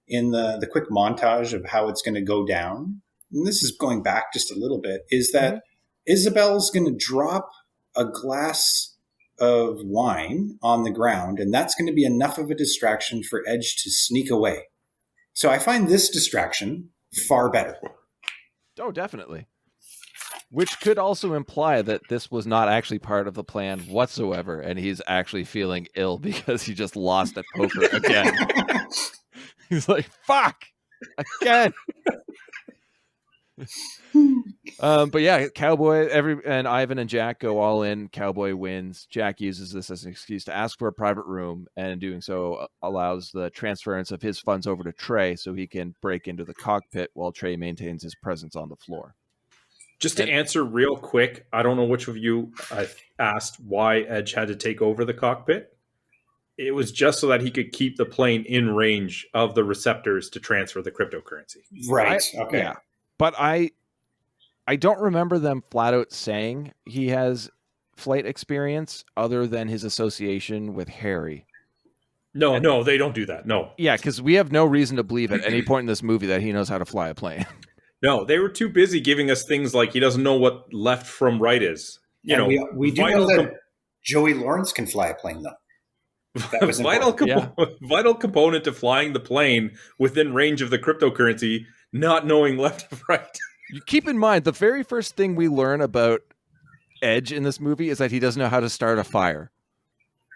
in the quick montage of how it's going to go down, and this is going back just a little bit, is that Isabel's going to drop a glass of wine on the ground, and that's going to be enough of a distraction for Edge to sneak away. So I find this distraction far better. Oh, definitely. Which could also imply that this was not actually part of the plan whatsoever, and he's actually feeling ill because he just lost at poker again. He's like, fuck, again. But yeah, Cowboy, and Ivan and Jack go all in. Cowboy wins. Jack uses this as an excuse to ask for a private room, and in doing so allows the transference of his funds over to Trey so he can break into the cockpit while Trey maintains his presence on the floor. Just to answer real quick, I don't know which of you asked why Edge had to take over the cockpit. It was just so that he could keep the plane in range of the receptors to transfer the cryptocurrency. Right. Okay. Yeah. But I don't remember them flat out saying he has flight experience other than his association with Harry. No, they don't do that. No. Yeah, because we have no reason to believe at any point in this movie that he knows how to fly a plane. No, they were too busy giving us things like he doesn't know what left from right is. We do know that Joey Lawrence can fly a plane, though. That was vital component to flying the plane within range of the cryptocurrency, not knowing left and right. You keep in mind, the very first thing we learn about Edge in this movie is that he doesn't know how to start a fire.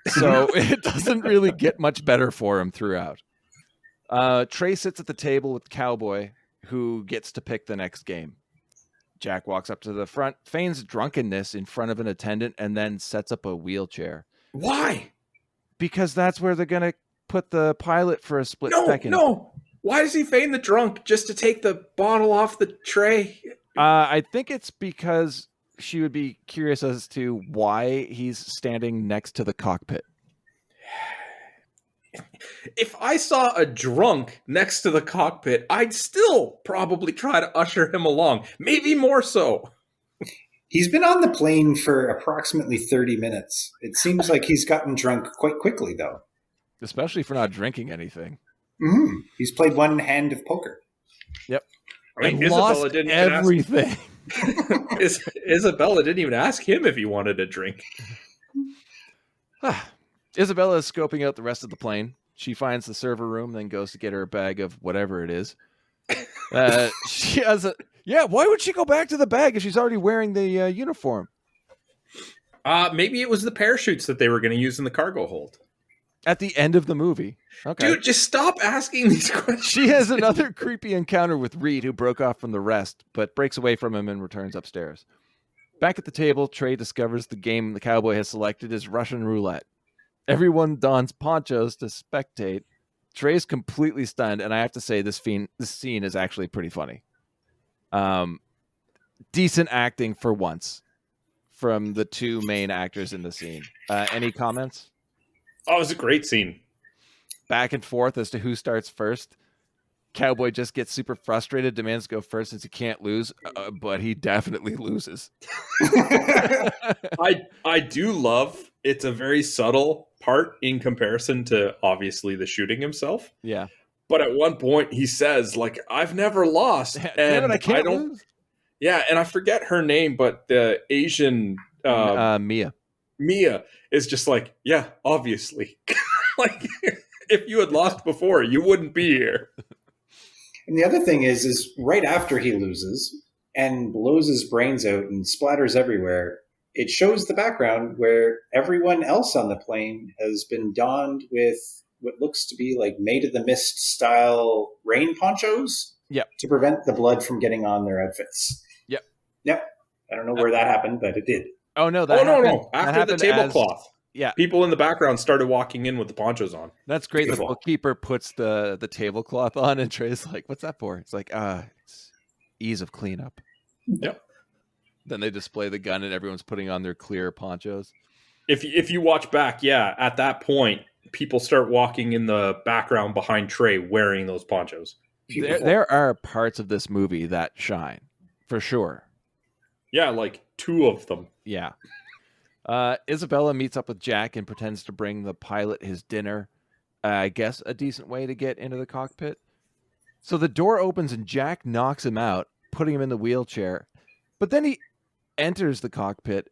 So it doesn't really get much better for him throughout. Trey sits at the table with Cowboy, who gets to pick the next game. Jack walks up to the front, feigns drunkenness in front of an attendant, and then sets up a wheelchair. Why? Because that's where they're going to put the pilot for a split second. No. Why does he feign the drunk just to take the bottle off the tray? I think it's because she would be curious as to why he's standing next to the cockpit. If I saw a drunk next to the cockpit, I'd still probably try to usher him along. Maybe more so. He's been on the plane for approximately 30 minutes. It seems like he's gotten drunk quite quickly, though. Especially for not drinking anything. Mm-hmm. He's played one hand of poker. Yep. I mean, Isabella didn't everything. Isabella didn't even ask him if he wanted a drink. Isabella is scoping out the rest of the plane. She finds the server room, then goes to get her a bag of whatever it is. She has a... Yeah, why would she go back to the bag if she's already wearing the uniform? Maybe it was the parachutes that they were going to use in the cargo hold. At the end of the movie. Okay. Dude, just stop asking these questions. She has another creepy encounter with Reed, who broke off from the rest, but breaks away from him and returns upstairs. Back at the table, Trey discovers the game the cowboy has selected is Russian roulette. Everyone dons ponchos to spectate. Trey's completely stunned, and I have to say this scene is actually pretty funny. Decent acting for once from the two main actors in the scene. Any comments? Oh, it was a great scene. Back and forth as to who starts first. Cowboy just gets super frustrated, demands to go first since he can't lose, but he definitely loses. I do love it's a very subtle part in comparison to obviously the shooting himself. Yeah. But at one point he says, like, I've never lost. And I can't lose. Yeah, and I forget her name, but the Asian Mia is just like, yeah, obviously. Like, if you had lost before, you wouldn't be here. And the other thing is right after he loses and blows his brains out and splatters everywhere, it shows the background where everyone else on the plane has been donned with what looks to be like Maid of the Mist style rain ponchos. Yep. To prevent the blood from getting on their outfits. Yep. I don't know where that happened, but it did. Oh, no. No. After the tablecloth. Yeah. People in the background started walking in with the ponchos on. That's great. Beautiful. The bookkeeper puts the tablecloth on, and Trey's like, what's that for? It's like, it's ease of cleanup. Yep. Then they display the gun, and everyone's putting on their clear ponchos. If you watch back, yeah, at that point, people start walking in the background behind Trey wearing those ponchos. There are parts of this movie that shine, for sure. Yeah, like 2 of them. Yeah. Isabella meets up with Jack and pretends to bring the pilot his dinner. I guess a decent way to get into the cockpit. So the door opens and Jack knocks him out, putting him in the wheelchair. But then he enters the cockpit.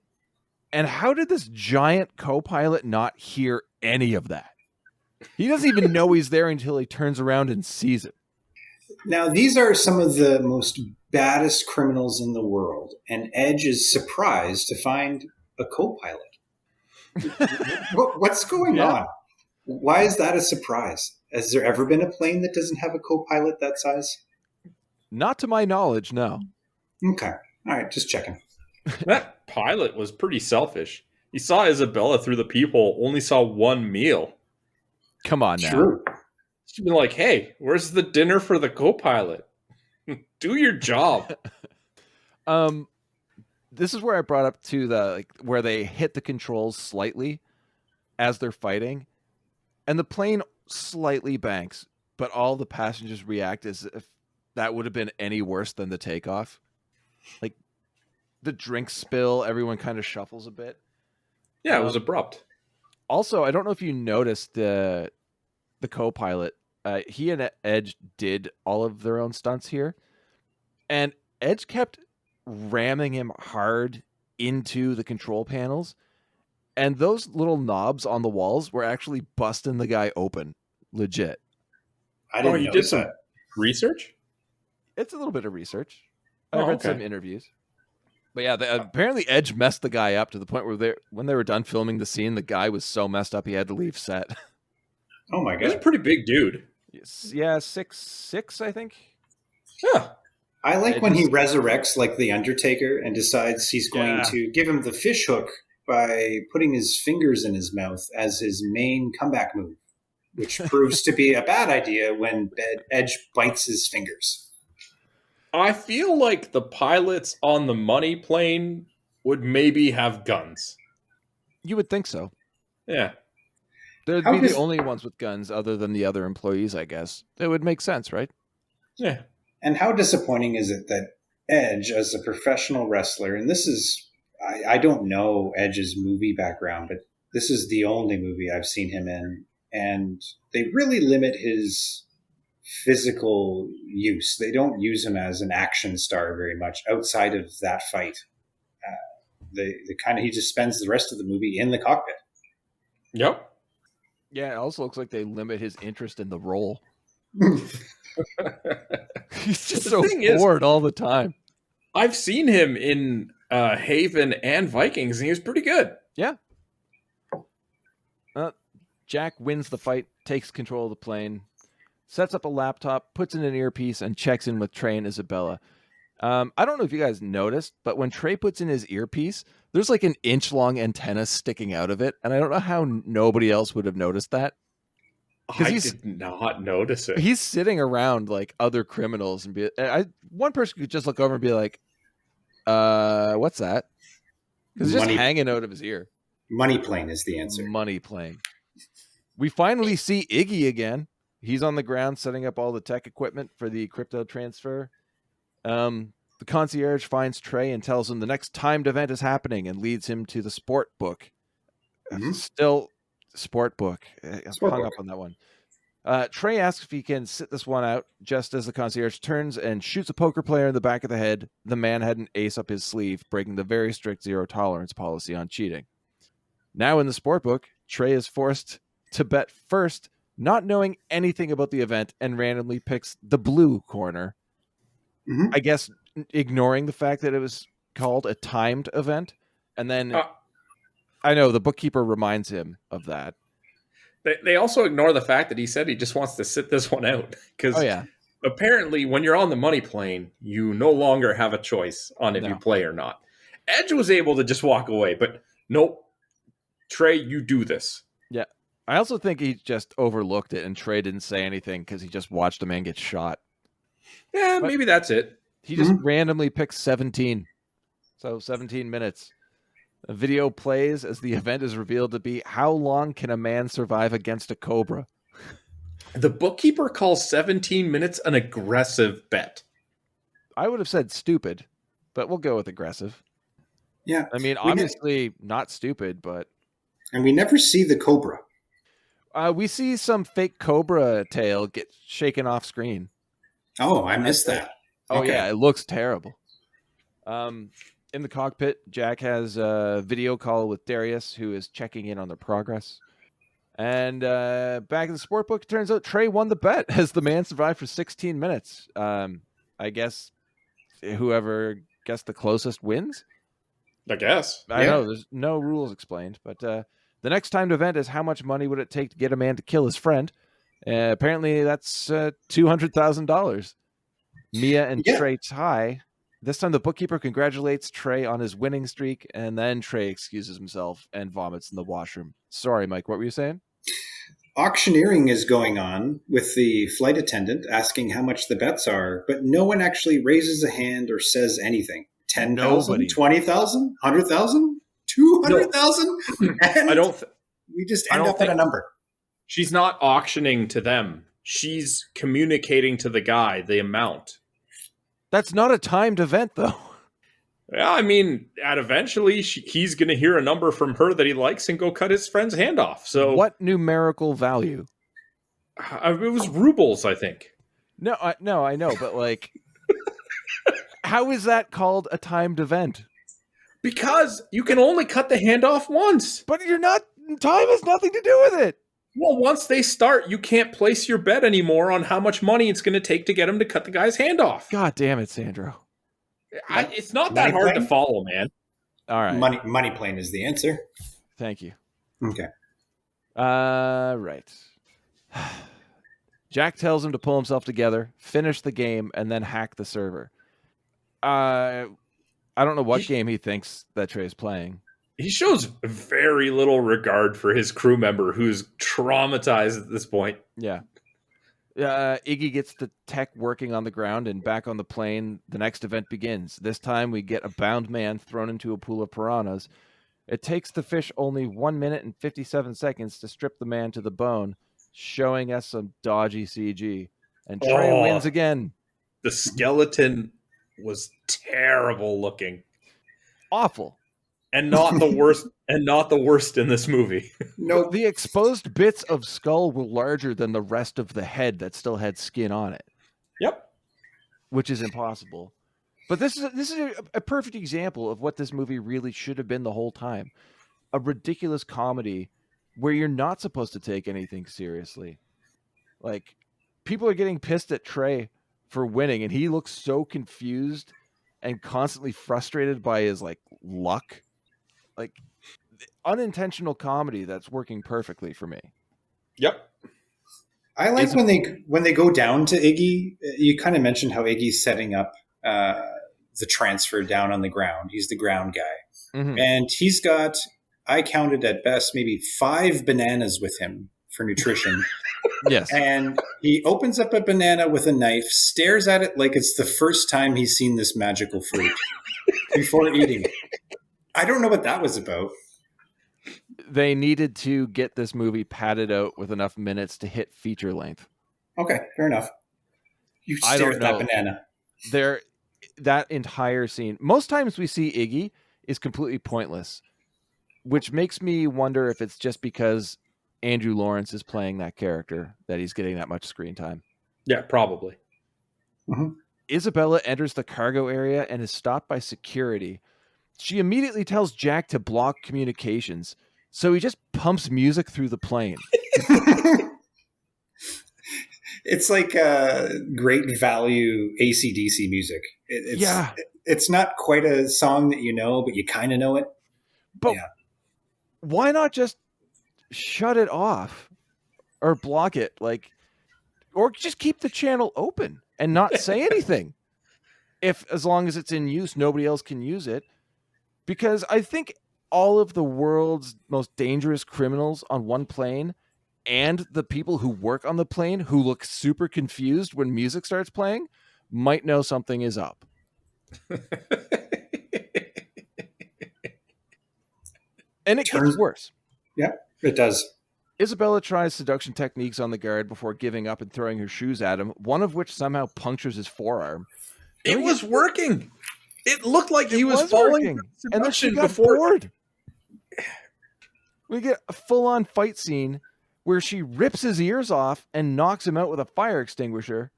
And how did this giant co-pilot not hear any of that? He doesn't even know he's there until he turns around and sees it. Now, these are some of the most baddest criminals in the world, and Edge is surprised to find a co-pilot. What's going on? Why is that a surprise? Has there ever been a plane that doesn't have a co-pilot that size? Not to my knowledge, no. Okay. All right, just checking. That pilot was pretty selfish. He saw Isabella through the peephole, only saw one meal. Come on now. True. She'd be like, hey, where's the dinner for the co-pilot? Do your job. This is where I brought up to where they hit the controls slightly as they're fighting, and the plane slightly banks, but all the passengers react as if that would have been any worse than the takeoff. Like the drink spill, everyone kind of shuffles a bit. Yeah, it was abrupt. Also, I don't know if you noticed the co-pilot. He and Edge did all of their own stunts here, and Edge kept ramming him hard into the control panels, and those little knobs on the walls were actually busting the guy open. Legit. I didn't you know did some that. research? It's a little bit of research. I read okay. some interviews. But yeah, apparently Edge messed the guy up to the point where when they were done filming the scene, the guy was so messed up he had to leave set. Oh my He's a god. pretty big dude. Yeah, 6'6", I think. Yeah. I like when he resurrects like the Undertaker and decides he's going to give him the fish hook by putting his fingers in his mouth as his main comeback move, which proves to be a bad idea when Edge bites his fingers. I feel like the pilots on the money plane would maybe have guns. You would think so. Yeah. They'd be the only ones with guns other than the other employees, I guess. It would make sense, right? Yeah. And how disappointing is it that Edge, as a professional wrestler, and this is, I don't know Edge's movie background, but this is the only movie I've seen him in, and they really limit his physical use. They don't use him as an action star very much outside of that fight. He just spends the rest of the movie in the cockpit. Yep. Yeah, it also looks like they limit his interest in the role. He's just so bored all the time. I've seen him in Haven and Vikings, and he was pretty good. Yeah. Jack wins the fight, takes control of the plane, sets up a laptop, puts in an earpiece, and checks in with Trey and Isabella. I don't know if you guys noticed, but when Trey puts in his earpiece, there's like an inch-long antenna sticking out of it, and I don't know how nobody else would have noticed that. I did not notice it. He's sitting around like other criminals and one person could just look over and be like, what's that? Because it's just hanging out of his ear. Money plane is the answer. Money plane. We finally see Iggy again. He's on the ground setting up all the tech equipment for the crypto transfer. The concierge finds Trey and tells him the next timed event is happening and leads him to the sport book. Mm-hmm. Still sport book. I'm hung up on that one. Trey asks if he can sit this one out just as the concierge turns and shoots a poker player in the back of the head. The man had an ace up his sleeve, breaking the very strict zero tolerance policy on cheating. Now in the sport book, Trey is forced to bet first, not knowing anything about the event, and randomly picks the blue corner. Mm-hmm. I guess ignoring the fact that it was called a timed event. And then I know the bookkeeper reminds him of that. They also ignore the fact that he said he just wants to sit this one out. Because apparently when you're on the money plane, you no longer have a choice on if you play or not. Edge was able to just walk away, but nope. Trey, you do this. Yeah. I also think he just overlooked it and Trey didn't say anything because he just watched a man get shot. Yeah, but maybe that's it. He just randomly picked 17. So 17 minutes. A video plays as the event is revealed to be how long can a man survive against a cobra? The bookkeeper calls 17 minutes an aggressive bet. I would have said stupid, but we'll go with aggressive. Yeah. I mean, obviously not stupid, but... And we never see the cobra. We see some fake cobra tail get shaken off screen. Oh, I missed that. Oh, okay. Yeah, it looks terrible. In the cockpit, Jack has a video call with Darius, who is checking in on their progress. And back in the sport book, it turns out Trey won the bet as the man survived for 16 minutes. I guess whoever guessed the closest wins? I guess. I know, there's no rules explained, but the next timed event is how much money would it take to get a man to kill his friend? Apparently that's $200,000. Mia and Trey tie. This time the bookkeeper congratulates Trey on his winning streak, and then Trey excuses himself and vomits in the washroom. Sorry, Mike, what were you saying? Auctioneering is going on with the flight attendant asking how much the bets are, but no one actually raises a hand or says anything. 10,000, 20,000, 100,000, 200,000? We just end up at a number. She's not auctioning to them. She's communicating to the guy the amount. That's not a timed event, though. Yeah, I mean, eventually he's going to hear a number from her that he likes and go cut his friend's hand off. So, what numerical value? It was rubles, I think. No, I know, but like, how is that called a timed event? Because you can only cut the hand off once. But time has nothing to do with it. Well, once they start, you can't place your bet anymore on how much money it's going to take to get him to cut the guy's hand off. God damn it, Sandro. It's not that hard to follow, man. All right. Money plane is the answer. Thank you. Okay. Right. Jack tells him to pull himself together, finish the game, and then hack the server. I don't know what game he thinks that Trey's playing. He shows very little regard for his crew member who's traumatized at this point. Yeah. Iggy gets the tech working on the ground, and back on the plane, the next event begins. This time we get a bound man thrown into a pool of piranhas. It takes the fish only 1 minute and 57 seconds to strip the man to the bone, showing us some dodgy CG. And Trey wins again. The skeleton was terrible looking. Awful. And not the worst in this movie. Nope. The exposed bits of skull were larger than the rest of the head that still had skin on it. Yep. Which is impossible. But this is a perfect example of what this movie really should have been the whole time. A ridiculous comedy where you're not supposed to take anything seriously. Like, people are getting pissed at Trey for winning, and he looks so confused and constantly frustrated by his, like, luck. Like, unintentional comedy that's working perfectly for me. Yep. I like when they go down to Iggy. You kind of mentioned how Iggy's setting up the transfer down on the ground. He's the ground guy. Mm-hmm. And he's got, I counted at best, maybe 5 bananas with him for nutrition. Yes. And he opens up a banana with a knife, stares at it like it's the first time he's seen this magical fruit before eating it. I don't know what that was about. They needed to get this movie padded out with enough minutes to hit feature length. Okay, fair enough. You I stare don't at that know. banana. That entire scene, most times we see Iggy is completely pointless, which makes me wonder if it's just because Andrew Lawrence is playing that character that he's getting that much screen time. Yeah, probably. Mm-hmm. Isabella enters the cargo area and is stopped by security. She immediately tells Jack to block communications, so he just pumps music through the plane. It's like great value AC/DC music. It's not quite a song that you know, but you kind of know it. But why not just shut it off or block it? Or just keep the channel open and not say anything. As long as it's in use, nobody else can use it. Because I think all of the world's most dangerous criminals on one plane and the people who work on the plane who look super confused when music starts playing might know something is up. And it gets worse. Yeah, it does. Isabella tries seduction techniques on the guard before giving up and throwing her shoes at him, one of which somehow punctures his forearm. It was working. It looked like he was falling. And then she got bored. We get a full-on fight scene where she rips his ears off and knocks him out with a fire extinguisher.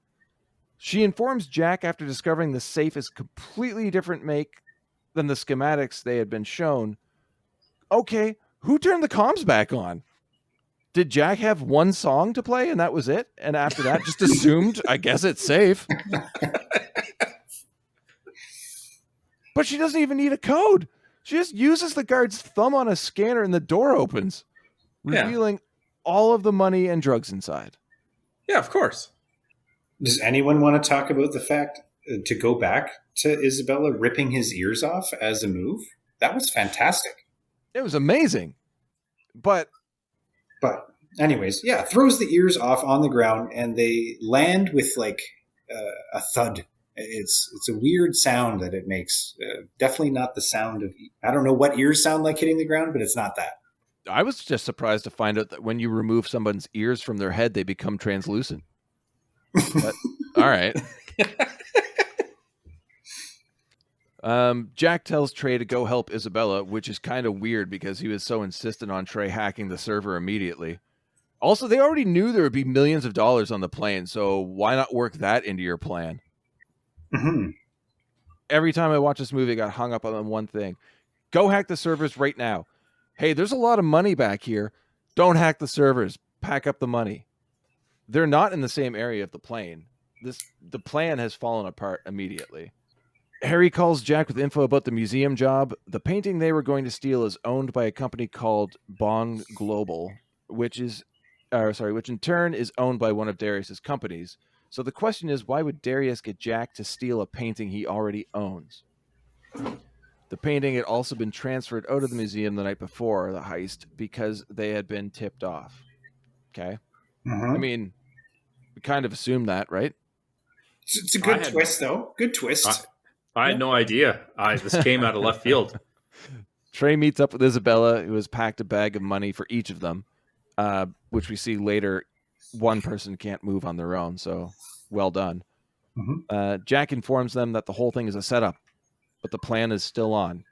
She informs Jack after discovering the safe is completely different make than the schematics they had been shown. Okay, who turned the comms back on? Did Jack have one song to play and that was it? And after that, just assumed, I guess it's safe. But she doesn't even need a code. She just uses the guard's thumb on a scanner and the door opens, revealing all of the money and drugs inside. Yeah, of course. Does anyone want to talk about the fact to go back to Isabella ripping his ears off as a move? That was fantastic. It was amazing. But anyways, throws the ears off on the ground and they land with like a thud. It's a weird sound that it makes. Definitely not the sound of, I don't know what ears sound like hitting the ground, but it's not that. I was just surprised to find out that when you remove someone's ears from their head, they become translucent. But, all right. Jack tells Trey to go help Isabella, which is kind of weird because he was so insistent on Trey hacking the server immediately. Also, they already knew there would be millions of dollars on the plane, so why not work that into your plan? Mm-hmm. Every time I watch this movie, I got hung up on one thing. Go hack the servers right now. Hey, there's a lot of money back here. Don't hack the servers. Pack up the money. They're not in the same area of the plane. The plan has fallen apart immediately. Harry calls Jack with info about the museum job. The painting they were going to steal is owned by a company called Bond Global, which in turn is owned by one of Darius's companies. So the question is, why would Darius get Jack to steal a painting he already owns? The painting had also been transferred out of the museum the night before the heist because they had been tipped off. Okay. I mean, we kind of assumed that, right? It's a good twist, though. Good twist. I had no idea. This came out of left field. Trey meets up with Isabella, who has packed a bag of money for each of them, which we see later. One person can't move on their own, so well done. Jack informs them that the whole thing is a setup, but the plan is still on.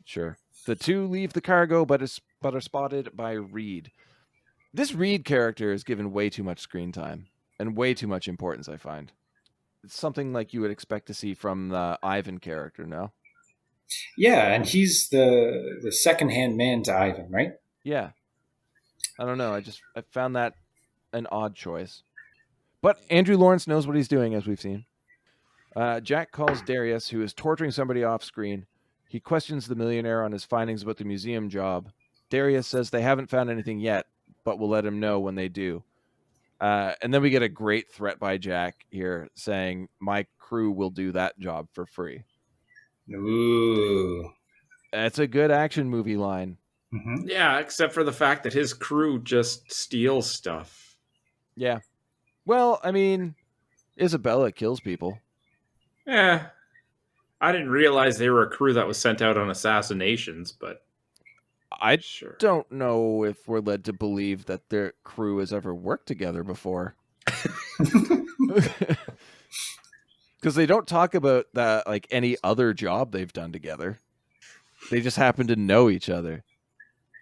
Sure. The two leave the cargo, but are spotted by Reed. This Reed character is given way too much screen time and way too much importance, I find. It's something like you would expect to see from the Ivan character, no? Yeah, and he's the second-hand man to Ivan, right? Yeah. I don't know. I found that an odd choice. But Andrew Lawrence knows what he's doing, as we've seen. Jack calls Darius, who is torturing somebody off screen. He questions the millionaire on his findings about the museum job. Darius says they haven't found anything yet, but will let him know when they do. And then we get a great threat by Jack here saying, my crew will do that job for free. Ooh. That's a good action movie line. Yeah, except for the fact that his crew just steals stuff. Yeah. Well, I mean, Isabella kills people. Yeah. I didn't realize they were a crew that was sent out on assassinations, but I sure. don't know if we're led to believe that their crew has ever worked together before. Because they don't talk about that like any other job they've done together. They just happen to know each other.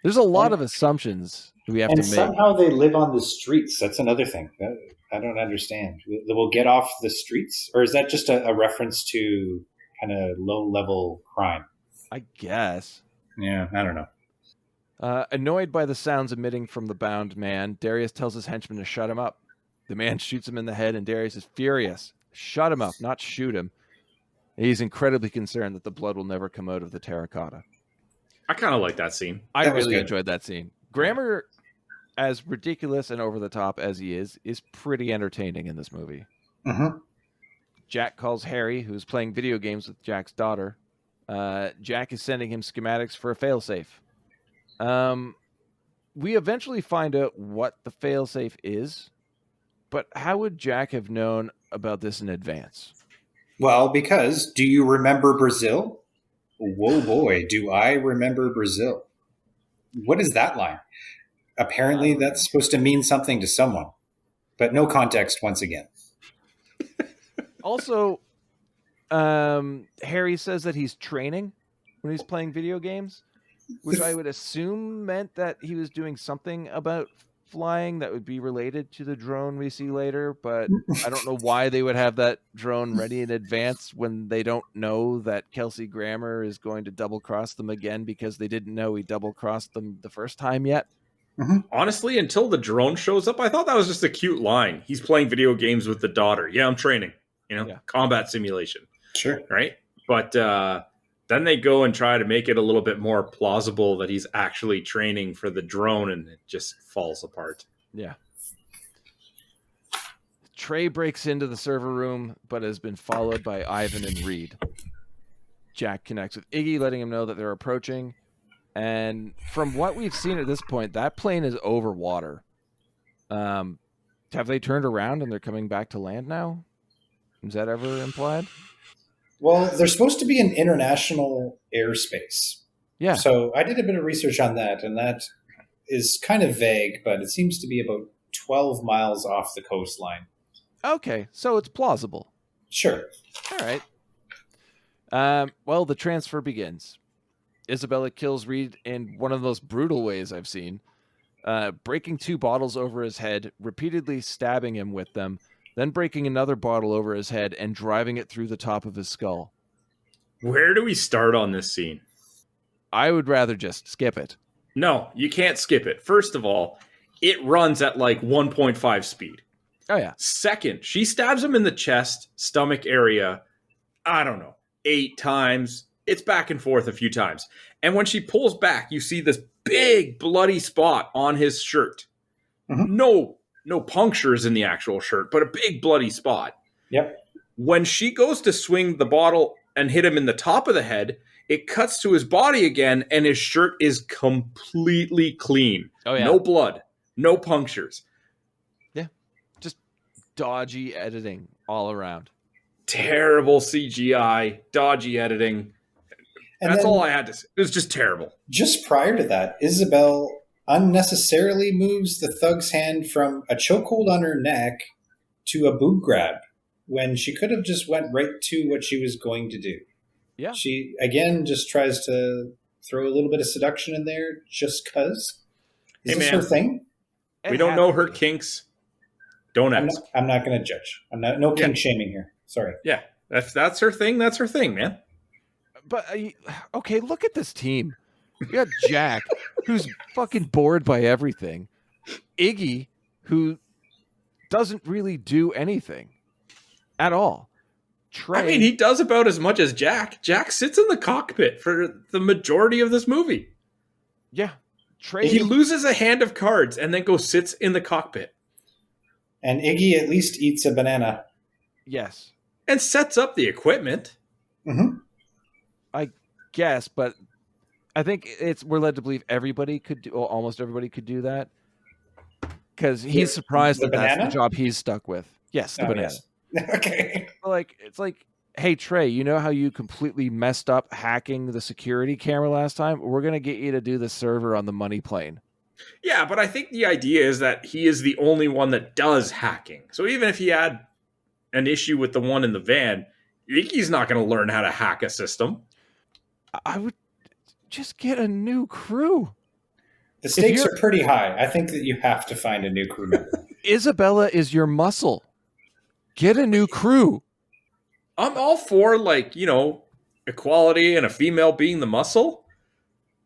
There's a lot of assumptions we have to make. And somehow they live on the streets. That's another thing. I don't understand. They will get off the streets? Or is that just a reference to kind of low-level crime? I guess. Yeah, I don't know. Annoyed by the sounds emitting from the bound man, Darius tells his henchman to shut him up. The man shoots him in the head, and Darius is furious. Shut him up, not shoot him. He's incredibly concerned that the blood will never come out of the terracotta. I kind of like that scene. I really enjoyed that scene. Grammer, as ridiculous and over the top as he is pretty entertaining in this movie. Jack calls Harry, who's playing video games with Jack's daughter. Jack is sending him schematics for a failsafe. We eventually find out what the failsafe is, but how would Jack have known about this in advance? Well, because do you remember Brazil? Whoa, boy, do I remember Brazil. What is that line? Apparently, that's supposed to mean something to someone, but no context once again. Also, Harry says that he's training when he's playing video games, which I would assume meant that he was doing something about flying that would be related to the drone we see later, but I don't know why they would have that drone ready in advance when they don't know that Kelsey Grammer is going to double-cross them again because they didn't know he double-crossed them the first time yet. Honestly, until the drone shows up, I thought that was just a cute line. He's playing video games with the daughter. Yeah, I'm training. Combat simulation. Sure. Right? But then they go and try to make it a little bit more plausible that he's actually training for the drone, and it just falls apart. Yeah. Trey breaks into the server room, but has been followed by Ivan and Reed. Jack connects with Iggy, letting him know that they're approaching. And from what we've seen at this point, that plane is over water. Have they turned around and they're coming back to land now? Is that ever implied? Well, there's supposed to be an international airspace. Yeah. So I did a bit of research on that, and that is kind of vague, but it seems to be about 12 miles off the coastline. Okay, so it's plausible. Sure. All right. Well, the transfer begins. Isabella kills Reed in one of the most brutal ways I've seen, breaking 2 bottles over his head, repeatedly stabbing him with them, then breaking another bottle over his head and driving it through the top of his skull. Where do we start on this scene? I would rather just skip it. No, you can't skip it. First of all, it runs at like 1.5 speed. Oh, yeah. Second, she stabs him in the chest, stomach area, I don't know, 8 times. It's back and forth a few times. And when she pulls back, you see this big bloody spot on his shirt. No punctures in the actual shirt, but a big bloody spot. Yep. When she goes to swing the bottle and hit him in the top of the head, It cuts to his body again, and his shirt is completely clean. Oh, yeah. No blood, no punctures. Yeah. Just dodgy editing all around. Terrible CGI, dodgy editing. And That's then, all I had to say. It was just terrible. just prior to that, Isabel unnecessarily moves the thug's hand from a chokehold on her neck to a boob grab when she could have just went right to what she was going to do. Yeah. She, again, just tries to throw a little bit of seduction in there just because. Is Hey, this man. her thing? We don't know her kinks. Don't ask. I'm not going to judge. No kink shaming here. Sorry. Yeah, that's her thing. That's her thing, man. But, okay, look at this team. You got Jack, who's fucking bored by everything. Iggy, who doesn't really do anything at all. Trey, I mean, he does about as much as Jack. Jack sits in the cockpit for the majority of this movie. yeah. Trey, He loses a hand of cards and then goes sits in the cockpit And Iggy at least eats a banana. yes, and sets up the equipment. Mm-hmm. I guess, but I think we're led to believe everybody could do, or almost everybody could do that, because he's surprised The that that's banana? the job he's stuck with. Yes, the Oh, banana. yes. Okay. It's like, hey Trey, you know how you completely messed up hacking the security camera last time? We're gonna get you to do the server on the money plane. Yeah, but I think the idea is that he is the only one that does hacking. So even if he had an issue with the one in the van, Iggy's not going to learn how to hack a system. I would just get a new crew. The stakes you're- are pretty high. I think that you have to find a new crew member. Isabella is your muscle. Get a new crew. I'm all for, like, equality and a female being the muscle,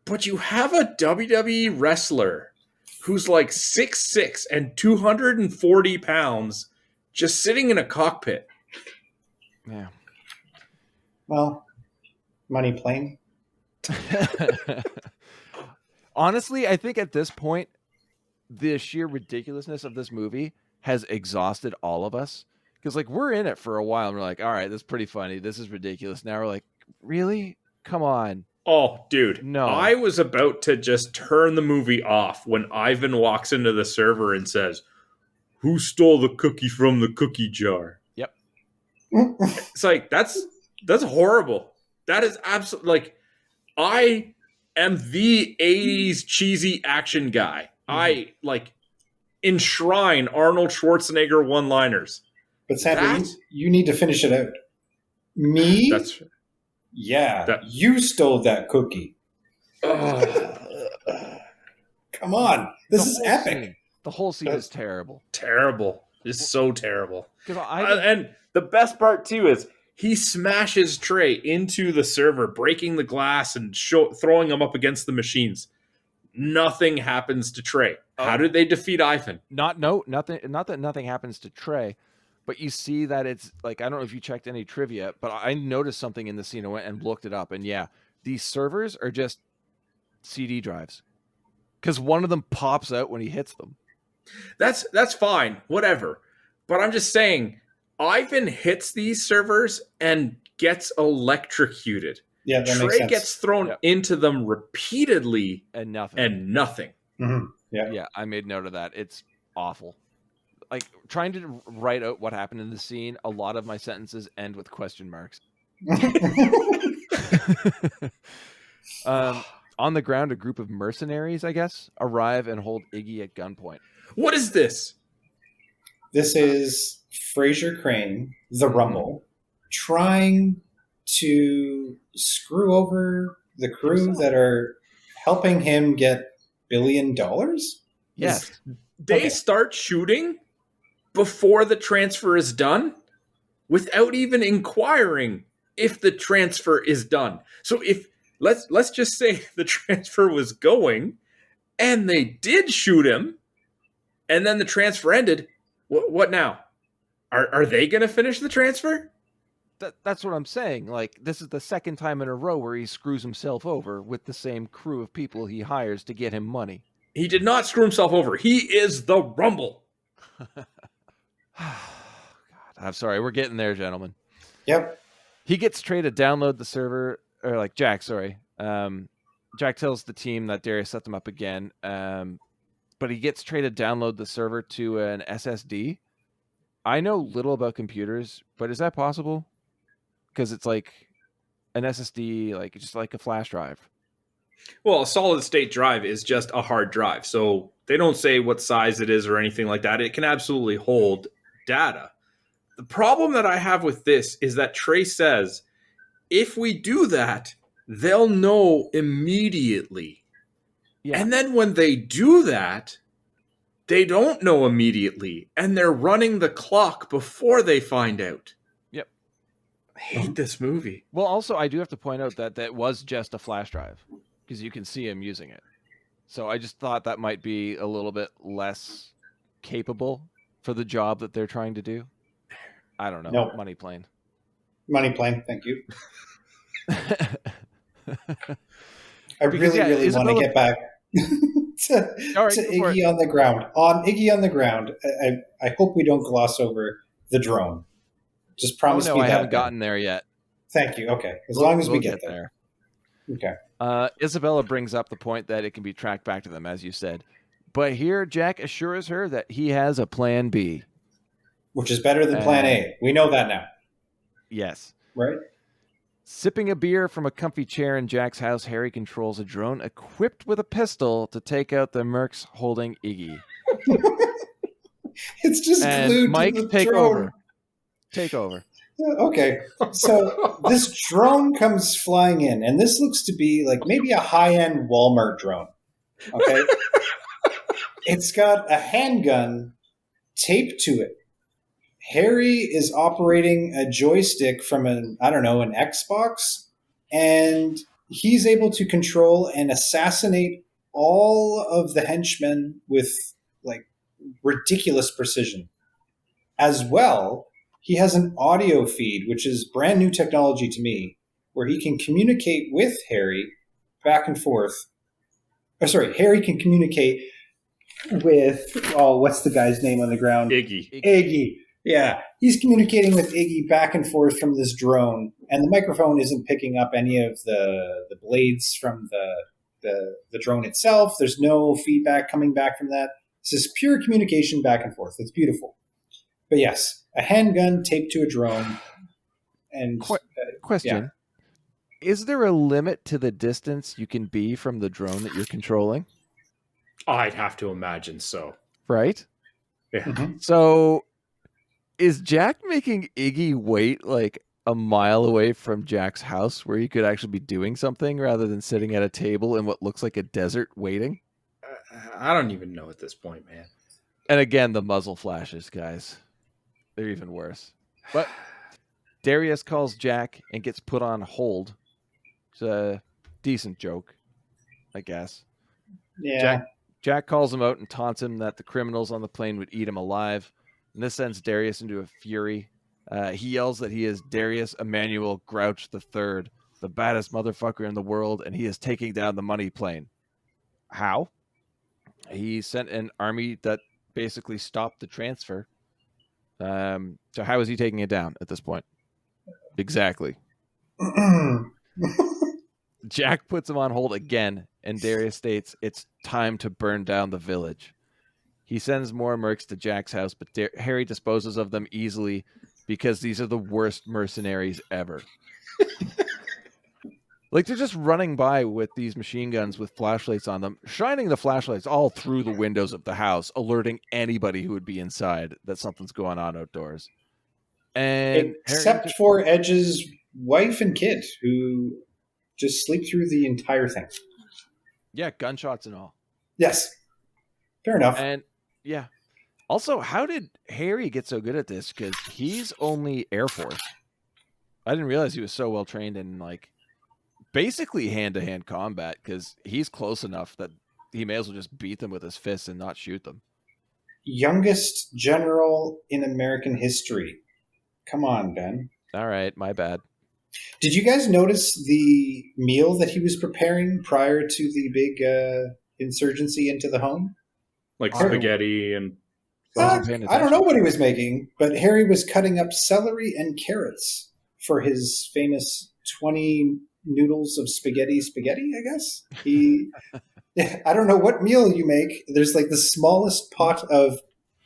but you have a WWE wrestler who's like 6'6" and 240 pounds just sitting in a cockpit. Yeah. Well, money plane. Honestly, I think at this point, the sheer ridiculousness of this movie has exhausted all of us. Because, like, we're in it for a while, and we're like, all right, this is pretty funny. This is ridiculous. Now we're like, really? Come on. Oh, dude. No. I was about to just turn the movie off when Ivan walks into the server and says, "Who stole the cookie from the cookie jar?" Yep. It's like, that's horrible. That is absolutely, like, I am the 80s cheesy action guy. I, like, enshrine Arnold Schwarzenegger one-liners. But Sandra, That- you need to finish it out. Me? That's You stole that cookie. Come on. This is epic. Scene, the whole scene is terrible. terrible. It's so terrible. Because And the best part, too, is he smashes Trey into the server, breaking the glass and throwing him up against the machines. Nothing happens to Trey. How did they defeat Ivan? Not that nothing happens to Trey, but you see that it's like, I don't know if you checked any trivia, but I noticed something in the scene. I went and looked it up, and yeah, these servers are just CD drives, because one of them pops out when he hits them. That's fine, whatever. But I'm just saying, Ivan hits these servers and gets electrocuted. Yeah, that makes Trey sense. gets thrown into them repeatedly And nothing. and nothing. Mhm. Yeah. Yeah, I made note of that. It's awful. Like, trying to write out what happened in the scene, a lot of my sentences end with question marks. On the ground, a group of mercenaries, I guess, arrive and hold Iggy at gunpoint. What is this? This is Fraser Crane, the Rumble, trying to screw over the crew that are helping him get $1 billion. Yes. They start shooting before the transfer is done without even inquiring if the transfer is done. So if let's just say the transfer was going and they did shoot him and then the transfer ended, what now? Are they going to finish the transfer? That's what I'm saying. Like, this is the second time in a row where he screws himself over with the same crew of people he hires to get him money. He did not screw himself over. He is the Rumble. God, I'm sorry. We're getting there, gentlemen. Yep. He gets Trey to download the server or like Jack, sorry. Jack tells the team that Darius set them up again, but he gets Trey to download the server to an SSD. I know little about computers, but is that possible? Because it's like an SSD, like just like a flash drive. Well, a solid state drive is just a hard drive. So they don't say what size it is or anything like that. It can absolutely hold data. The problem that I have with this is that Trey says, if we do that, they'll know immediately. Yeah. And then when they do that, they don't know immediately. And they're running the clock before they find out. Yep. I hate this movie. Well, also, I do have to point out that that was just a flash drive because you can see him using it. So I just thought that might be a little bit less capable for the job that they're trying to do. I don't know. Nope. Money plane. Money plane, thank you. I Because, really want to Isabella... get back to Iggy on the ground. On Iggy on the ground, I hope we don't gloss over the drone. Just promise me that. I haven't gotten there yet. Thank you. Okay. As long as we get there. Okay. Isabella brings up the point that it can be tracked back to them, as you said. But here, Jack assures her that he has a plan B. Which is better than plan A. We know that now. Yes. Right? Sipping a beer from a comfy chair in Jack's house, Harry controls a drone equipped with a pistol to take out the mercs holding Iggy. It's just glued Mike, to the take drone. over. Take over. Okay. So this drone comes flying in, and this looks to be like maybe a high-end Walmart drone. Okay? It's got a handgun taped to it. Harry is operating a joystick from an Xbox, and he's able to control and assassinate all of the henchmen with like ridiculous precision. As well, he has an audio feed, which is brand new technology to me, where he can communicate with Harry back and forth. Harry can communicate with, what's the guy's name on the ground? Iggy. Yeah, he's communicating with Iggy back and forth from this drone, and the microphone isn't picking up any of the blades from the drone itself. There's no feedback coming back from that. It's just pure communication back and forth. It's beautiful. But yes, a handgun taped to a drone. And question: is there a limit to the distance you can be from the drone that you're controlling? I'd have to imagine so. Right? Yeah. Mm-hmm. So is Jack making Iggy wait like a mile away from Jack's house where he could actually be doing something rather than sitting at a table in what looks like a desert waiting? I don't even know at this point, man. And again, the muzzle flashes, guys. They're even worse. But Darius calls Jack and gets put on hold. It's a decent joke, I guess. Yeah. Jack calls him out and taunts him that the criminals on the plane would eat him alive. And this sends Darius into a fury. He yells that he is Darius Emmanuel Grouch III, the baddest motherfucker in the world, and he is taking down the money plane. How? He sent an army that basically stopped the transfer. So how is he taking it down at this point? Exactly. Jack puts him on hold again, and Darius states it's time to burn down the village. He sends more mercs to Jack's house, but Harry disposes of them easily because these are the worst mercenaries ever. Like, they're just running by with these machine guns with flashlights on them, shining the flashlights all through the windows of the house, alerting anybody who would be inside that something's going on outdoors. And except for Edge's wife and kid, who just sleep through the entire thing. Yeah, gunshots and all. Yes. Fair enough. And yeah. Also, how did Harry get so good at this? Because he's only Air Force. I didn't realize he was so well trained in like basically hand-to-hand combat, because he's close enough that he may as well just beat them with his fists and not shoot them. Youngest general in American history. Come on, Ben. All right, my bad. Did you guys notice the meal that he was preparing prior to the big insurgency into the home? Like spaghetti and... I don't know what he was making, but Harry was cutting up celery and carrots for his famous 20 noodles of spaghetti, I guess. I don't know what meal you make. There's like the smallest pot of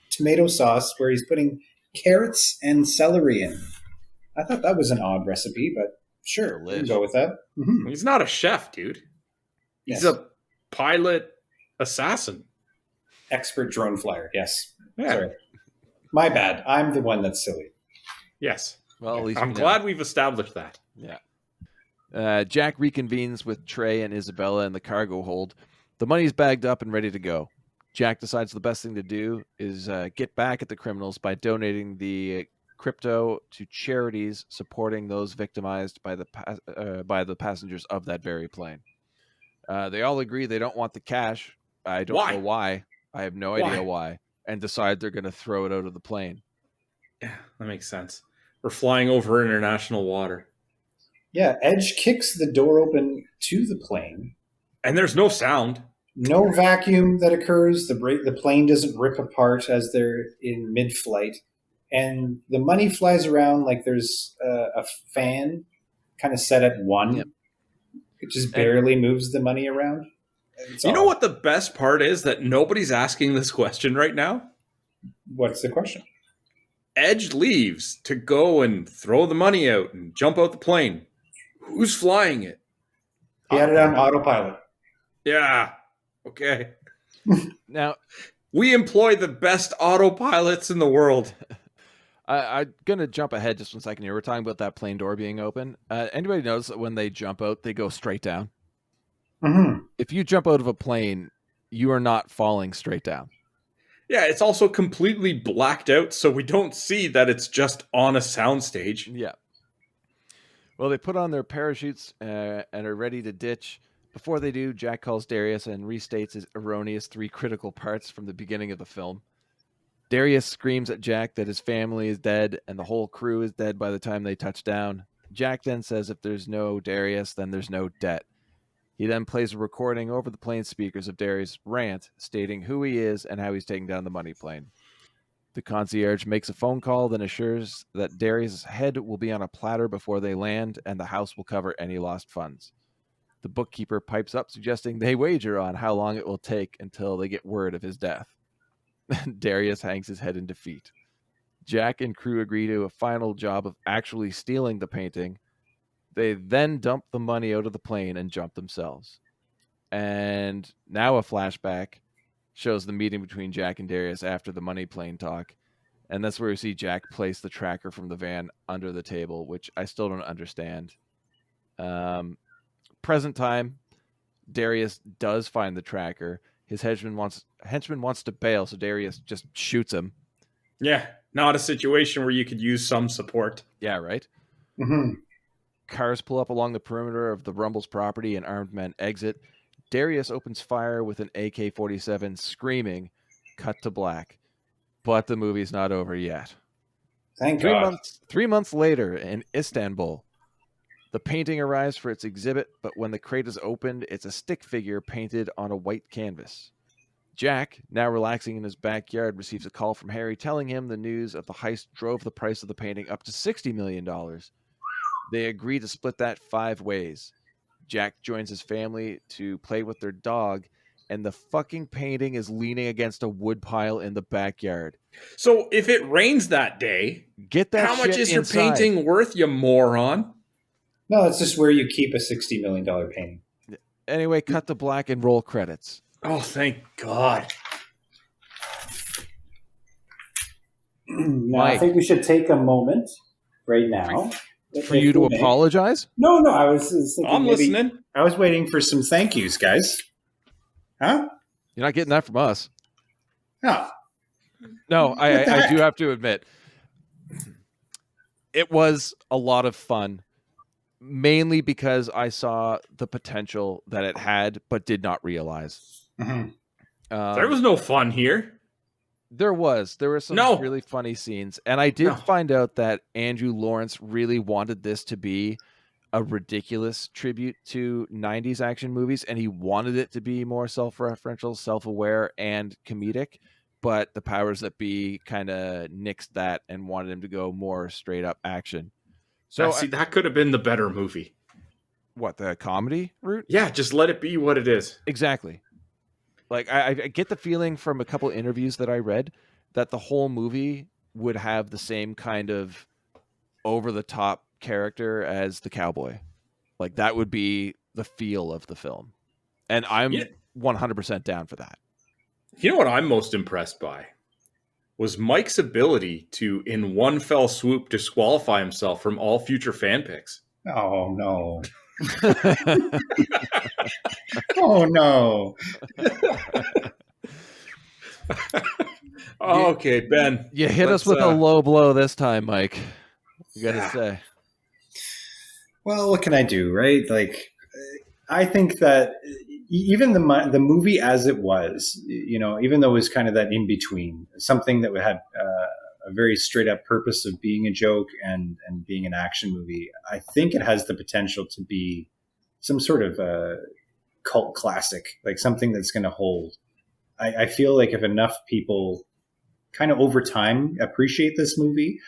tomato sauce where he's putting carrots and celery in. I thought that was an odd recipe, but sure, we can go with that. Mm-hmm. He's not a chef, dude. He's a pilot assassin. Expert drone flyer, yes. Yeah. Sorry. My bad. I'm the one that's silly. Yes. Well, at least I'm glad we've established that. Yeah. Jack reconvenes with Trey and Isabella in the cargo hold. The money's bagged up and ready to go. Jack decides the best thing to do is get back at the criminals by donating the crypto to charities supporting those victimized by the passengers of that very plane. They all agree they don't want the cash. I don't know why. I have no idea why. And decide they're going to throw it out of the plane. Yeah, that makes sense. We're flying over international water. Yeah, Edge kicks the door open to the plane. And there's no sound. No vacuum that occurs. The plane doesn't rip apart as they're in mid-flight. And the money flies around like there's a fan kind of set at one. Yep. It just barely moves the money around. You know what the best part is? That nobody's asking this question right now. What's the question? Edge leaves to go and throw the money out and jump out the plane. Who's flying it? He had it on autopilot. Yeah. Okay. Now, we employ the best autopilots in the world. I'm going to jump ahead just 1 second here. We're talking about that plane door being open. Anybody knows that when they jump out, they go straight down? Mm-hmm. If you jump out of a plane, you are not falling straight down. Yeah, it's also completely blacked out, so we don't see that it's just on a soundstage. Yeah. Well, they put on their parachutes and are ready to ditch. Before they do, Jack calls Darius and restates his erroneous 3 critical parts from the beginning of the film. Darius screams at Jack that his family is dead and the whole crew is dead by the time they touch down. Jack then says if there's no Darius, then there's no debt. He then plays a recording over the plane speakers of Darius' rant, stating who he is and how he's taking down the money plane. The concierge makes a phone call, then assures that Darius' head will be on a platter before they land, and the house will cover any lost funds. The bookkeeper pipes up, suggesting they wager on how long it will take until they get word of his death. Darius hangs his head in defeat. Jack and crew agree to a final job of actually stealing the painting. They then dump the money out of the plane and jump themselves. And now a flashback shows the meeting between Jack and Darius after the money plane talk. And that's where we see Jack place the tracker from the van under the table, which I still don't understand. Present time, Darius does find the tracker. His henchman wants to bail, so Darius just shoots him. Yeah, not a situation where you could use some support. Yeah, right? Mm-hmm. Cars pull up along the perimeter of the Rumble's property and armed men exit. Darius opens fire with an AK-47, screaming, cut to black. But the movie's not over yet. Thank God. 3 months later in Istanbul, the painting arrives for its exhibit, but when the crate is opened, it's a stick figure painted on a white canvas. Jack, now relaxing in his backyard, receives a call from Harry telling him the news of the heist drove the price of the painting up to $60 million. They agree to split that 5 ways. Jack joins his family to play with their dog, and the fucking painting is leaning against a wood pile in the backyard. So if it rains that day, get that how much is inside. your painting worth, you moron? No, it's just where you keep a $60 million painting. Anyway, cut to black and roll credits. Oh, thank God. Now, I think we should take a moment right now. For you to apologize? No, I was thinking I'm listening. I was waiting for some thank yous, guys. Huh? You're not getting that from us. No. No, I do have to admit, it was a lot of fun, mainly because I saw the potential that it had, but did not realize. Mm-hmm. There was no fun here. There were some really funny scenes, and I did find out that Andrew Lawrence really wanted this to be a ridiculous tribute to 90s action movies, and he wanted it to be more self-referential, self-aware, and comedic, but the powers that be kind of nixed that and wanted him to go more straight-up action. So that could have been the better movie. What, the comedy route? Yeah, just let it be what it is. Exactly. Like, I get the feeling from a couple interviews that I read that the whole movie would have the same kind of over-the-top character as the cowboy. Like, that would be the feel of the film. And I'm 100% down for that. You know what I'm most impressed by? Was Mike's ability to, in one fell swoop, disqualify himself from all future fan picks. Oh, no. Oh, no. Okay, Ben. You hit us with a low blow this time, Mike. You got to say. Well, what can I do, right? Like, I think that even the movie as it was, even though it was kind of that in between, something that had a very straight up purpose of being a joke and being an action movie, I think it has the potential to be some sort of a cult classic, like something that's going to hold. I feel like if enough people kind of over time appreciate this movie,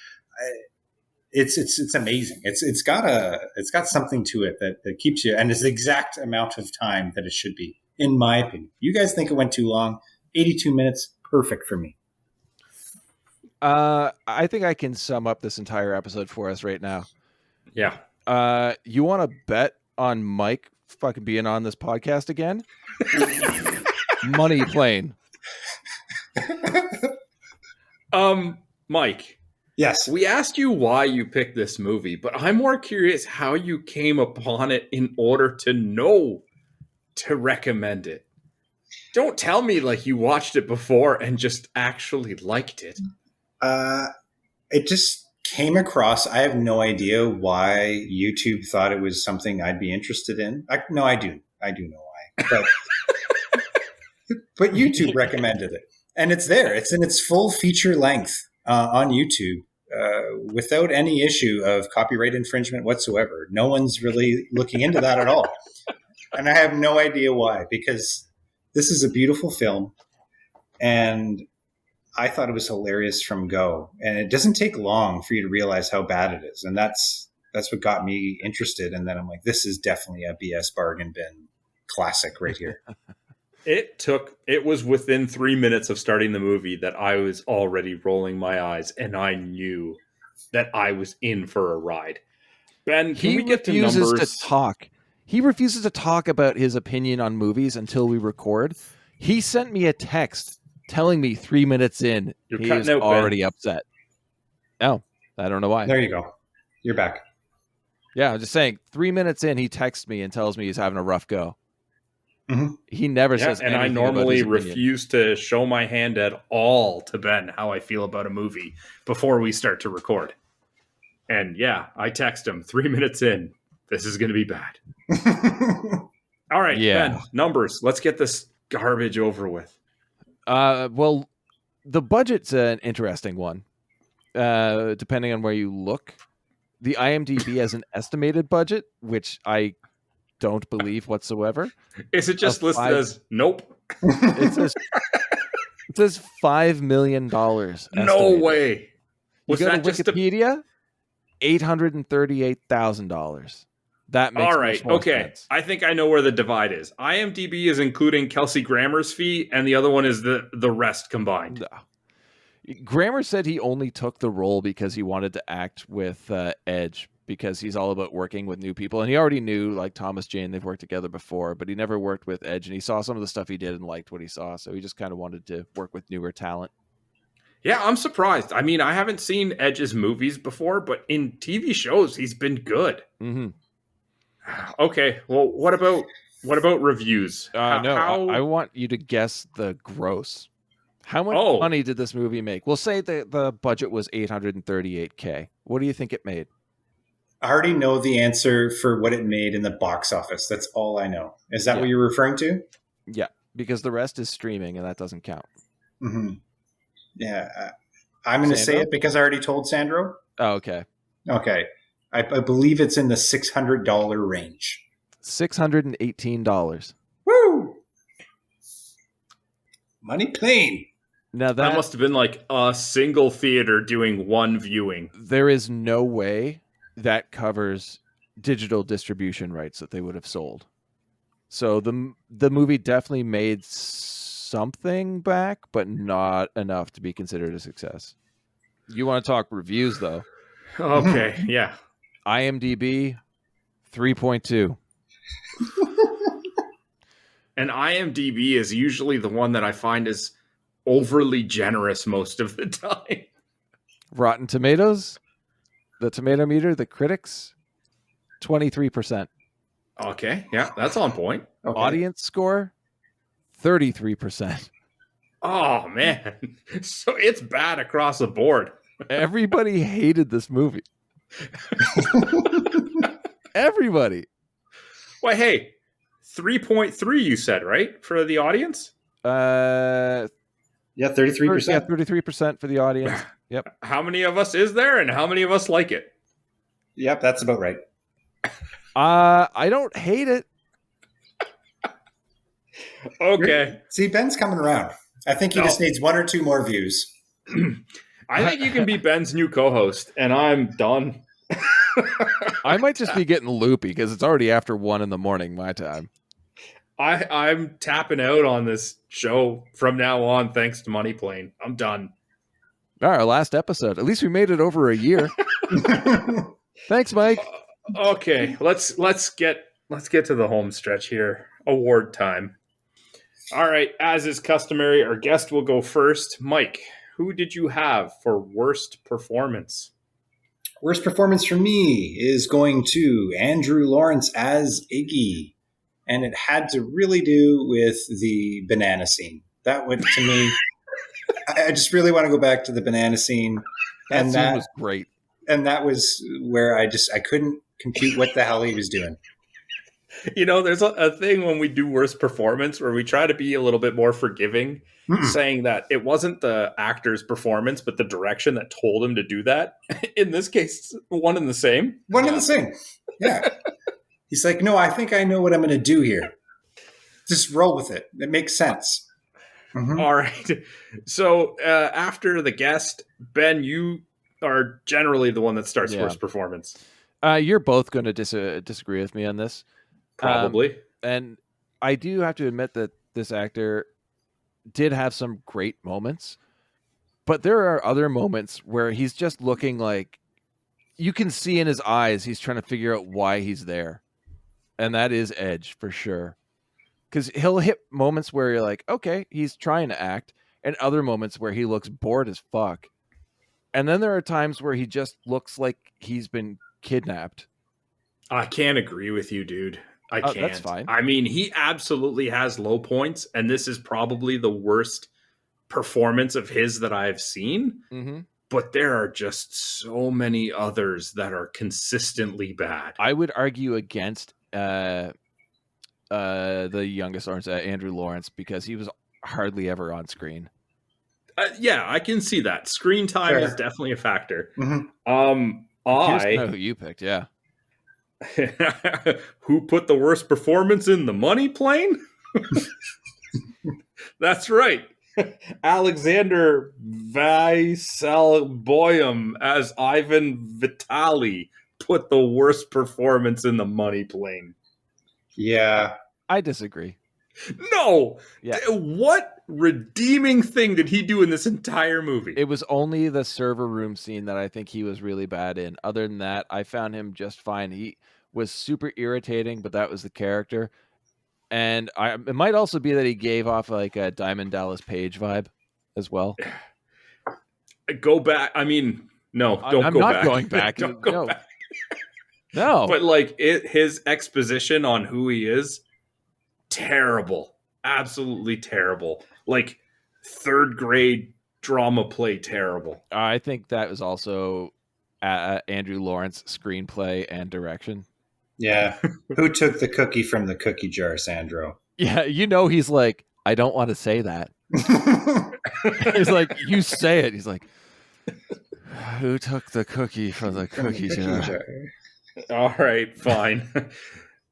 it's amazing. It's got something to it that keeps you, and it's the exact amount of time that it should be, in my opinion. You guys think it went too long? 82 minutes, perfect for me. I think I can sum up this entire episode for us right now. Yeah. You want to bet on Mike fucking being on this podcast again? Money plane. Mike. Yes. We asked you why you picked this movie, but I'm more curious how you came upon it in order to know to recommend it. Don't tell me like you watched it before and just actually liked it. It just came across. I have no idea why YouTube thought it was something I'd be interested in. I do know why. But YouTube recommended it. And it's there. It's in its full feature length on YouTube without any issue of copyright infringement whatsoever. No one's really looking into that at all. And I have no idea why, because this is a beautiful film. And I thought it was hilarious from go. And it doesn't take long for you to realize how bad it is. And that's what got me interested. And then I'm like, this is definitely a BS bargain bin classic right here. It was within 3 minutes of starting the movie that I was already rolling my eyes, and I knew that I was in for a ride. Ben, can we get to numbers? He refuses to talk about his opinion on movies until we record. He sent me a text telling me 3 minutes in he is already upset. No, I don't know why. There you go. You're back. Yeah, I'm just saying, 3 minutes in, he texts me and tells me he's having a rough go. Mm-hmm. He never says anything. And I normally refuse to show my hand at all to Ben how I feel about a movie before we start to record. And yeah, I text him 3 minutes in. This is going to be bad. All right, Ben, numbers. Let's get this garbage over with. Well, the budget's an interesting one. Depending on where you look. The IMDb has an estimated budget, which I don't believe whatsoever. Is it just listed as nope? It says $5 million. Estimated. No way. Was that just Wikipedia? $838,000. That makes all right. Okay, sense. I think I know where the divide is. IMDb is including Kelsey Grammer's fee, and the other one is the rest combined. No. Grammer said he only took the role because he wanted to act with Edge, because he's all about working with new people. And he already knew, like, Thomas Jane, they've worked together before, but he never worked with Edge. And he saw some of the stuff he did and liked what he saw. So he just kind of wanted to work with newer talent. Yeah, I'm surprised. I mean, I haven't seen Edge's movies before, but in TV shows, he's been good. Mm-hmm. Okay, well, what about reviews? I want you to guess the gross. How much money did this movie make? We'll say the budget was $838K. What do you think it made? I already know the answer for what it made in the box office. That's all I know. Is that what you're referring to? Yeah, because the rest is streaming, and that doesn't count. Mm-hmm. Yeah, I'm going to say it because I already told Sandro. Oh, okay. Okay. I believe it's in the $600 range. $618. Woo! Money plane. Now that must have been like a single theater doing one viewing. There is no way that covers digital distribution rights that they would have sold. So the movie definitely made something back, but not enough to be considered a success. You want to talk reviews, though? Okay, yeah. IMDb 3.2. And IMDb is usually the one that I find is overly generous most of the time. Rotten Tomatoes, the tomato meter, the critics, 23%. Okay, yeah, that's on point. Okay. Audience score, 33%. Oh, man. So it's bad across the board. Everybody hated this movie. Everybody. Well, hey, 3.3 you said, right? For the audience? Yeah, 33%. Yeah, 33% for the audience. Yep. How many of us is there and how many of us like it? Yep, that's about right. I don't hate it. Okay. See, Ben's coming around. I think he just needs 1 or 2 more views. I think you can be Ben's new co-host, and I'm done. I might just be getting loopy because it's already after 1 a.m. my time. I'm tapping out on this show from now on thanks to Money Plane. I'm done. All right, our last episode. At least we made it over a year. Thanks, Mike. Okay, let's get to the home stretch here. Award time. All right, as is customary, our guest will go first. Mike, who did you have for worst performance? Worst performance for me is going to Andrew Lawrence as Iggy. And it had to really do with the banana scene. That went to me. I just really want to go back to the banana scene. That scene was great. And that was where I couldn't compute what the hell he was doing. You know, there's a thing when we do worst performance where we try to be a little bit more forgiving, saying that it wasn't the actor's performance, but the direction that told him to do that. In this case, one and the same. One and the same. Yeah. He's like, no, I think I know what I'm going to do here. Just roll with it. It makes sense. Mm-hmm. All right. So after the guest, Ben, you are generally the one that starts worst performance. You're both going to disagree with me on this. Probably. And I do have to admit that this actor did have some great moments. But there are other moments where he's just looking like you can see in his eyes he's trying to figure out why he's there. And that is Edge for sure. Because he'll hit moments where you're like, okay, he's trying to act. And other moments where he looks bored as fuck. And then there are times where he just looks like he's been kidnapped. I can't agree with you, dude. I can't. That's fine. I mean, he absolutely has low points. And this is probably the worst performance of his that I've seen. Mm-hmm. But there are just so many others that are consistently bad. I would argue against the youngest Lawrence, Andrew Lawrence, because he was hardly ever on screen. Yeah, I can see that. Screen time is definitely a factor. Mm-hmm. Here's know who you picked, yeah. Who put the worst performance in the Money Plane? That's right. Alexander Vaiselboyum as Ivan Vitali put the worst performance in the Money Plane. Yeah. I disagree. No! Yeah. What redeeming thing did he do in this entire movie? It was only the server room scene that I think he was really bad in. Other than that, I found him just fine. He was super irritating, but that was the character. And it might also be that he gave off like a Diamond Dallas Page vibe as well. Go back. I mean, no, don't I'm go not back. going back. Don't go back. No. But like his exposition on who he is, terrible. Absolutely terrible. Like 3rd grade drama play terrible. I think that was also Andrew Lawrence screenplay and direction. Yeah. Who took the cookie from the cookie jar, Sandro? Yeah, he's like, I don't want to say that. He's like, you say it. He's like, who took the cookie from the cookie jar? All right, fine.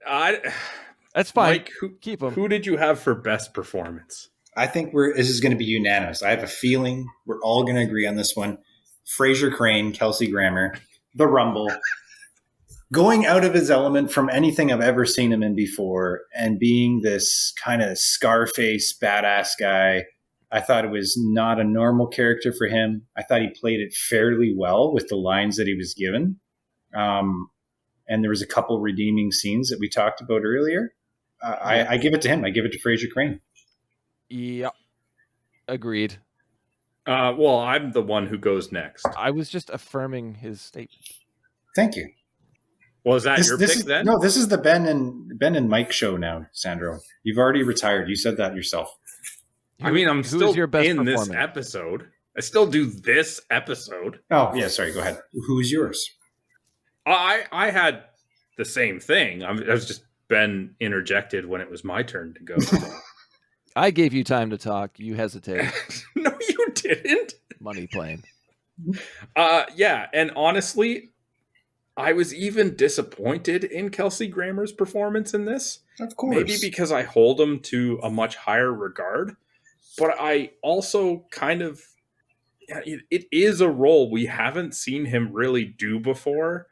That's fine. Mike, keep him. Who did you have for best performance? I think this is going to be unanimous. I have a feeling we're all going to agree on this one. Fraser Crane, Kelsey Grammer, The Rumble. going out of his element from anything I've ever seen him in before and being this kind of Scarface badass guy. I thought it was not a normal character for him. I thought he played it fairly well with the lines that he was given. And there was a couple redeeming scenes that we talked about earlier. I give it to him. I give it to Fraser Crane. Yep. Agreed. Well, I'm the one who goes next. I was just affirming his statement. Thank you. Well, is that your pick then? No, this is the Ben and Mike show now, Sandro. You've already retired. You said that yourself. I mean, I'm still your best in this performance? episode. I still do this episode. Oh, yeah, sorry. Go ahead. Who's yours? I had the same thing. I was just Ben interjected when it was my turn to go. I gave you time to talk. You hesitated. No, you didn't. Money plane. Yeah, and honestly, I was even disappointed in Kelsey Grammer's performance in this. Of course. Maybe because I hold him to a much higher regard, but I also kind of, it is a role we haven't seen him really do before,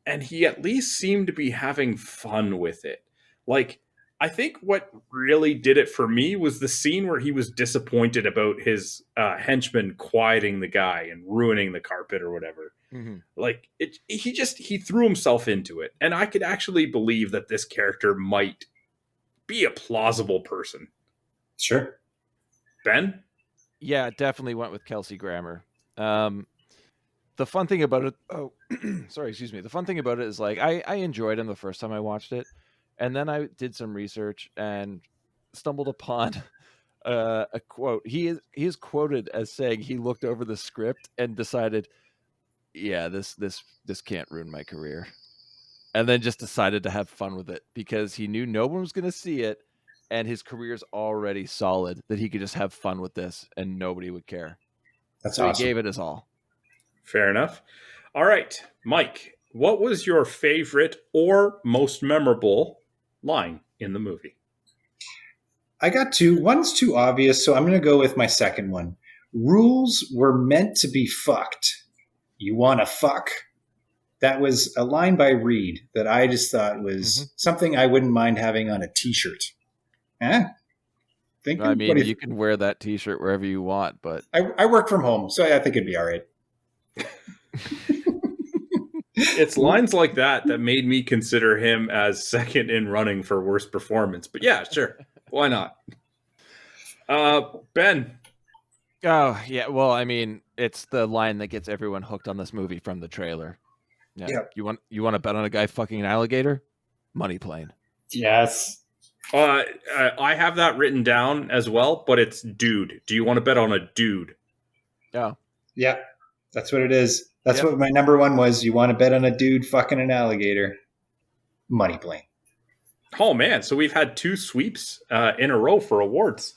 and he at least seemed to be having fun with it. Like, I think what really did it for me was the scene where he was disappointed about his henchman quieting the guy and ruining the carpet or whatever. Mm-hmm. Like, he threw himself into it. And I could actually believe that this character might be a plausible person. Sure. Ben? Yeah, definitely went with Kelsey Grammer. The fun thing about it, the fun thing about it is, like, I enjoyed him the first time I watched it. And then I did some research and stumbled upon a quote. He is quoted as saying he looked over the script and decided, yeah, this can't ruin my career. And then just decided to have fun with it because he knew no one was going to see it and his career's already solid, that he could just have fun with this and nobody would care. That's so awesome. He gave it his all. Fair enough. All right, Mike, what was your favorite or most memorable line in the movie? I got two. One's too obvious, so I'm going to go with my second one. Rules were meant to be fucked. You want to fuck? That was a line by Reed that I just thought was something I wouldn't mind having on a T-shirt. Eh? I mean, you can wear that T-shirt wherever you want, but I work from home, so I think it'd be all right. It's lines like that made me consider him as second in running for worst performance. But yeah, sure. Why not? Ben. Oh, yeah. Well, I mean, it's the line that gets everyone hooked on this movie from the trailer. Yeah. Yep. You want to bet on a guy fucking an alligator? Money plane. Yes. I have that written down as well, but it's dude. Do you want to bet on a dude? Oh. Yeah. That's what it is. That's what my number one was. You want to bet on a dude fucking an alligator? Money plane. Oh, man. So we've had 2 sweeps in a row for awards.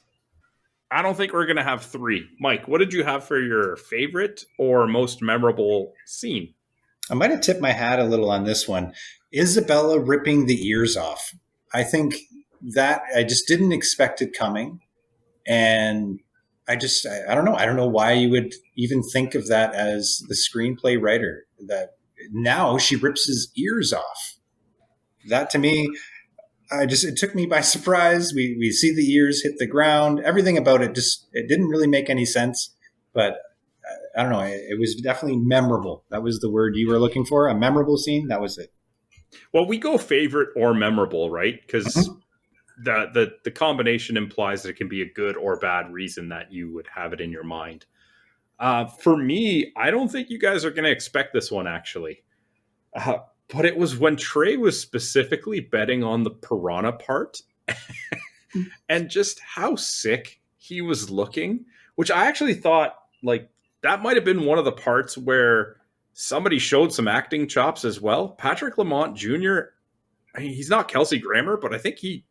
I don't think we're going to have 3. Mike, what did you have for your favorite or most memorable scene? I might have tipped my hat a little on this one. Isabella ripping the ears off. I think that I just didn't expect it coming. And I don't know. I don't know why you would even think of that as the screenplay writer. That now she rips his ears off. That to me, it took me by surprise. We see the ears hit the ground. Everything about it it didn't really make any sense. But I don't know. It was definitely memorable. That was the word you were looking for. A memorable scene. That was it. Well, we go favorite or memorable, right? Because the combination implies that it can be a good or bad reason that you would have it in your mind. For me, I don't think you guys are going to expect this one, actually. But it was when Trey was specifically betting on the piranha part and just how sick he was looking, which I actually thought, like, that might have been one of the parts where somebody showed some acting chops as well. Patrick Lamont Jr., I mean, he's not Kelsey Grammer, but I think he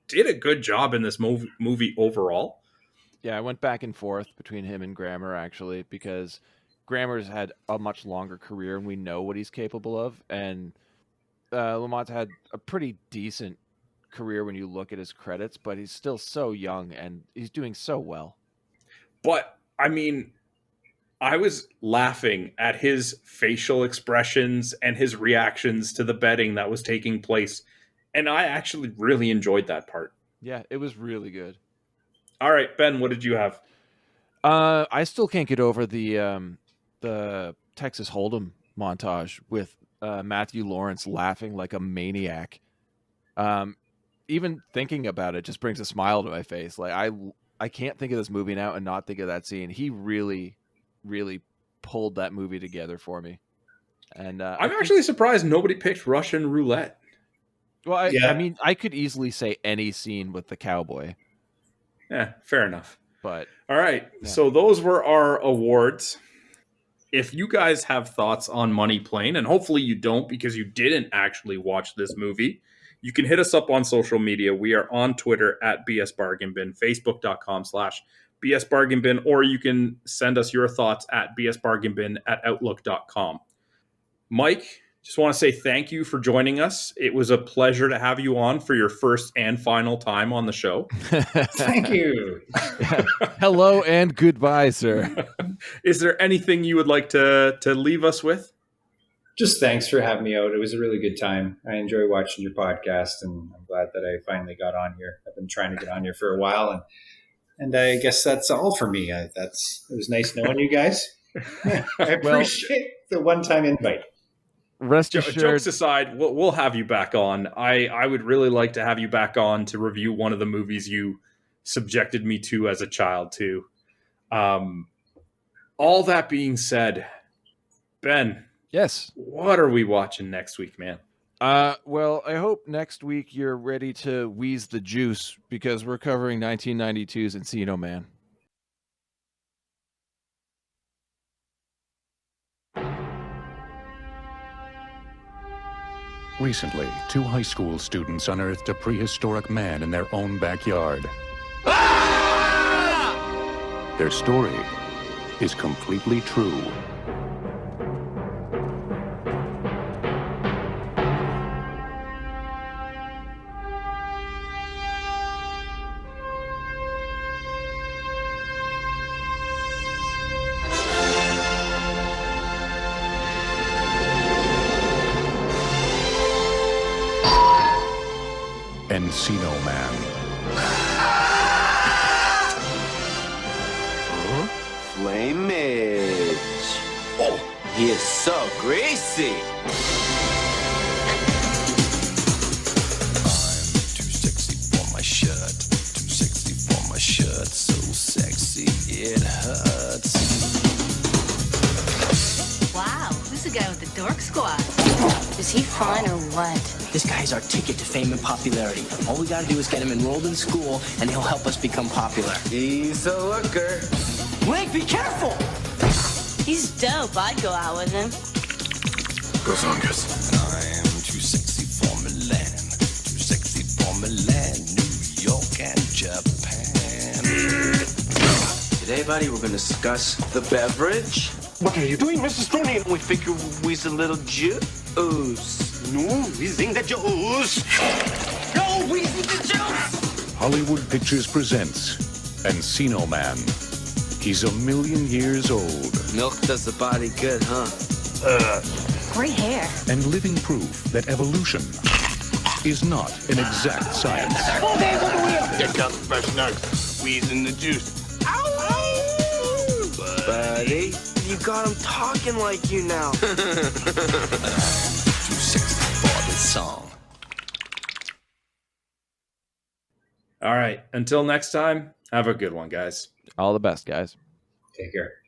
did a good job in this movie overall. Yeah, I went back and forth between him and Grammer, actually, because Grammer's had a much longer career and we know what he's capable of. And Lamont's had a pretty decent career when you look at his credits, but he's still so young and he's doing so well. But, I mean, I was laughing at his facial expressions and his reactions to the betting that was taking place. And I actually really enjoyed that part. Yeah, it was really good. All right, Ben, what did you have? I still can't get over the Texas Hold'em montage with Matthew Lawrence laughing like a maniac. Even thinking about it just brings a smile to my face. Like I can't think of this movie now and not think of that scene. He really, really pulled that movie together for me. And I'm actually surprised nobody picked Russian Roulette. Well, I mean, I could easily say any scene with the cowboy. Yeah, fair enough. But all right, yeah. So those were our awards. If you guys have thoughts on Money Plane, and hopefully you don't because you didn't actually watch this movie, you can hit us up on social media. We are on Twitter at BS Bargain Bin, Facebook.com/BS Bargain Bin, or you can send us your thoughts at bsbargainbin@outlook.com. Mike, just want to say thank you for joining us. It was a pleasure to have you on for your first and final time on the show. Thank you. Hello and goodbye, sir. Is there anything you would like to leave us with? Just thanks for having me out. It was a really good time. I enjoy watching your podcast, and I'm glad that I finally got on here. I've been trying to get on here for a while, and I guess that's all for me. It was nice knowing you guys. I appreciate the one-time invite. Rest assured. Jokes aside, we'll have you back on. I would really like to have you back on to review one of the movies you subjected me to as a child too. All that being said, Ben. Yes. What are we watching next week, man? Well, I hope next week you're ready to wheeze the juice because we're covering 1992's Encino Man. Recently, 2 high school students unearthed a prehistoric man in their own backyard. Their story is completely true. Encino Man. Flamage. Oh, he is so greasy. I'm too sexy for my shirt. Too sexy for my shirt. So sexy it hurts. Wow, who's the guy with the dork squad? Is he fine or what? This guy's our ticket to fame and popularity. All we gotta do is get him enrolled in school, and he'll help us become popular. He's a looker. Blake, be careful! He's dope. I'd go out with him. Goes on, Gus. I'm too sexy for Milan. Too sexy for Milan, New York, and Japan. Today, buddy, we're gonna discuss the beverage. What are you doing, Mrs. Stoney? We figure we's a little juice. No, we sing the juice. No, we sing the juice! Hollywood Pictures presents Encino Man. He's 1,000,000 years old. Milk does the body good, huh? Great hair. And living proof that evolution is not an exact science. Get out the fresh nugs. Squeeze in the juice. Buddy, you got him talking like you now. Too sexy for this song. All right. Until next time, have a good one, guys. All the best, guys. Take care.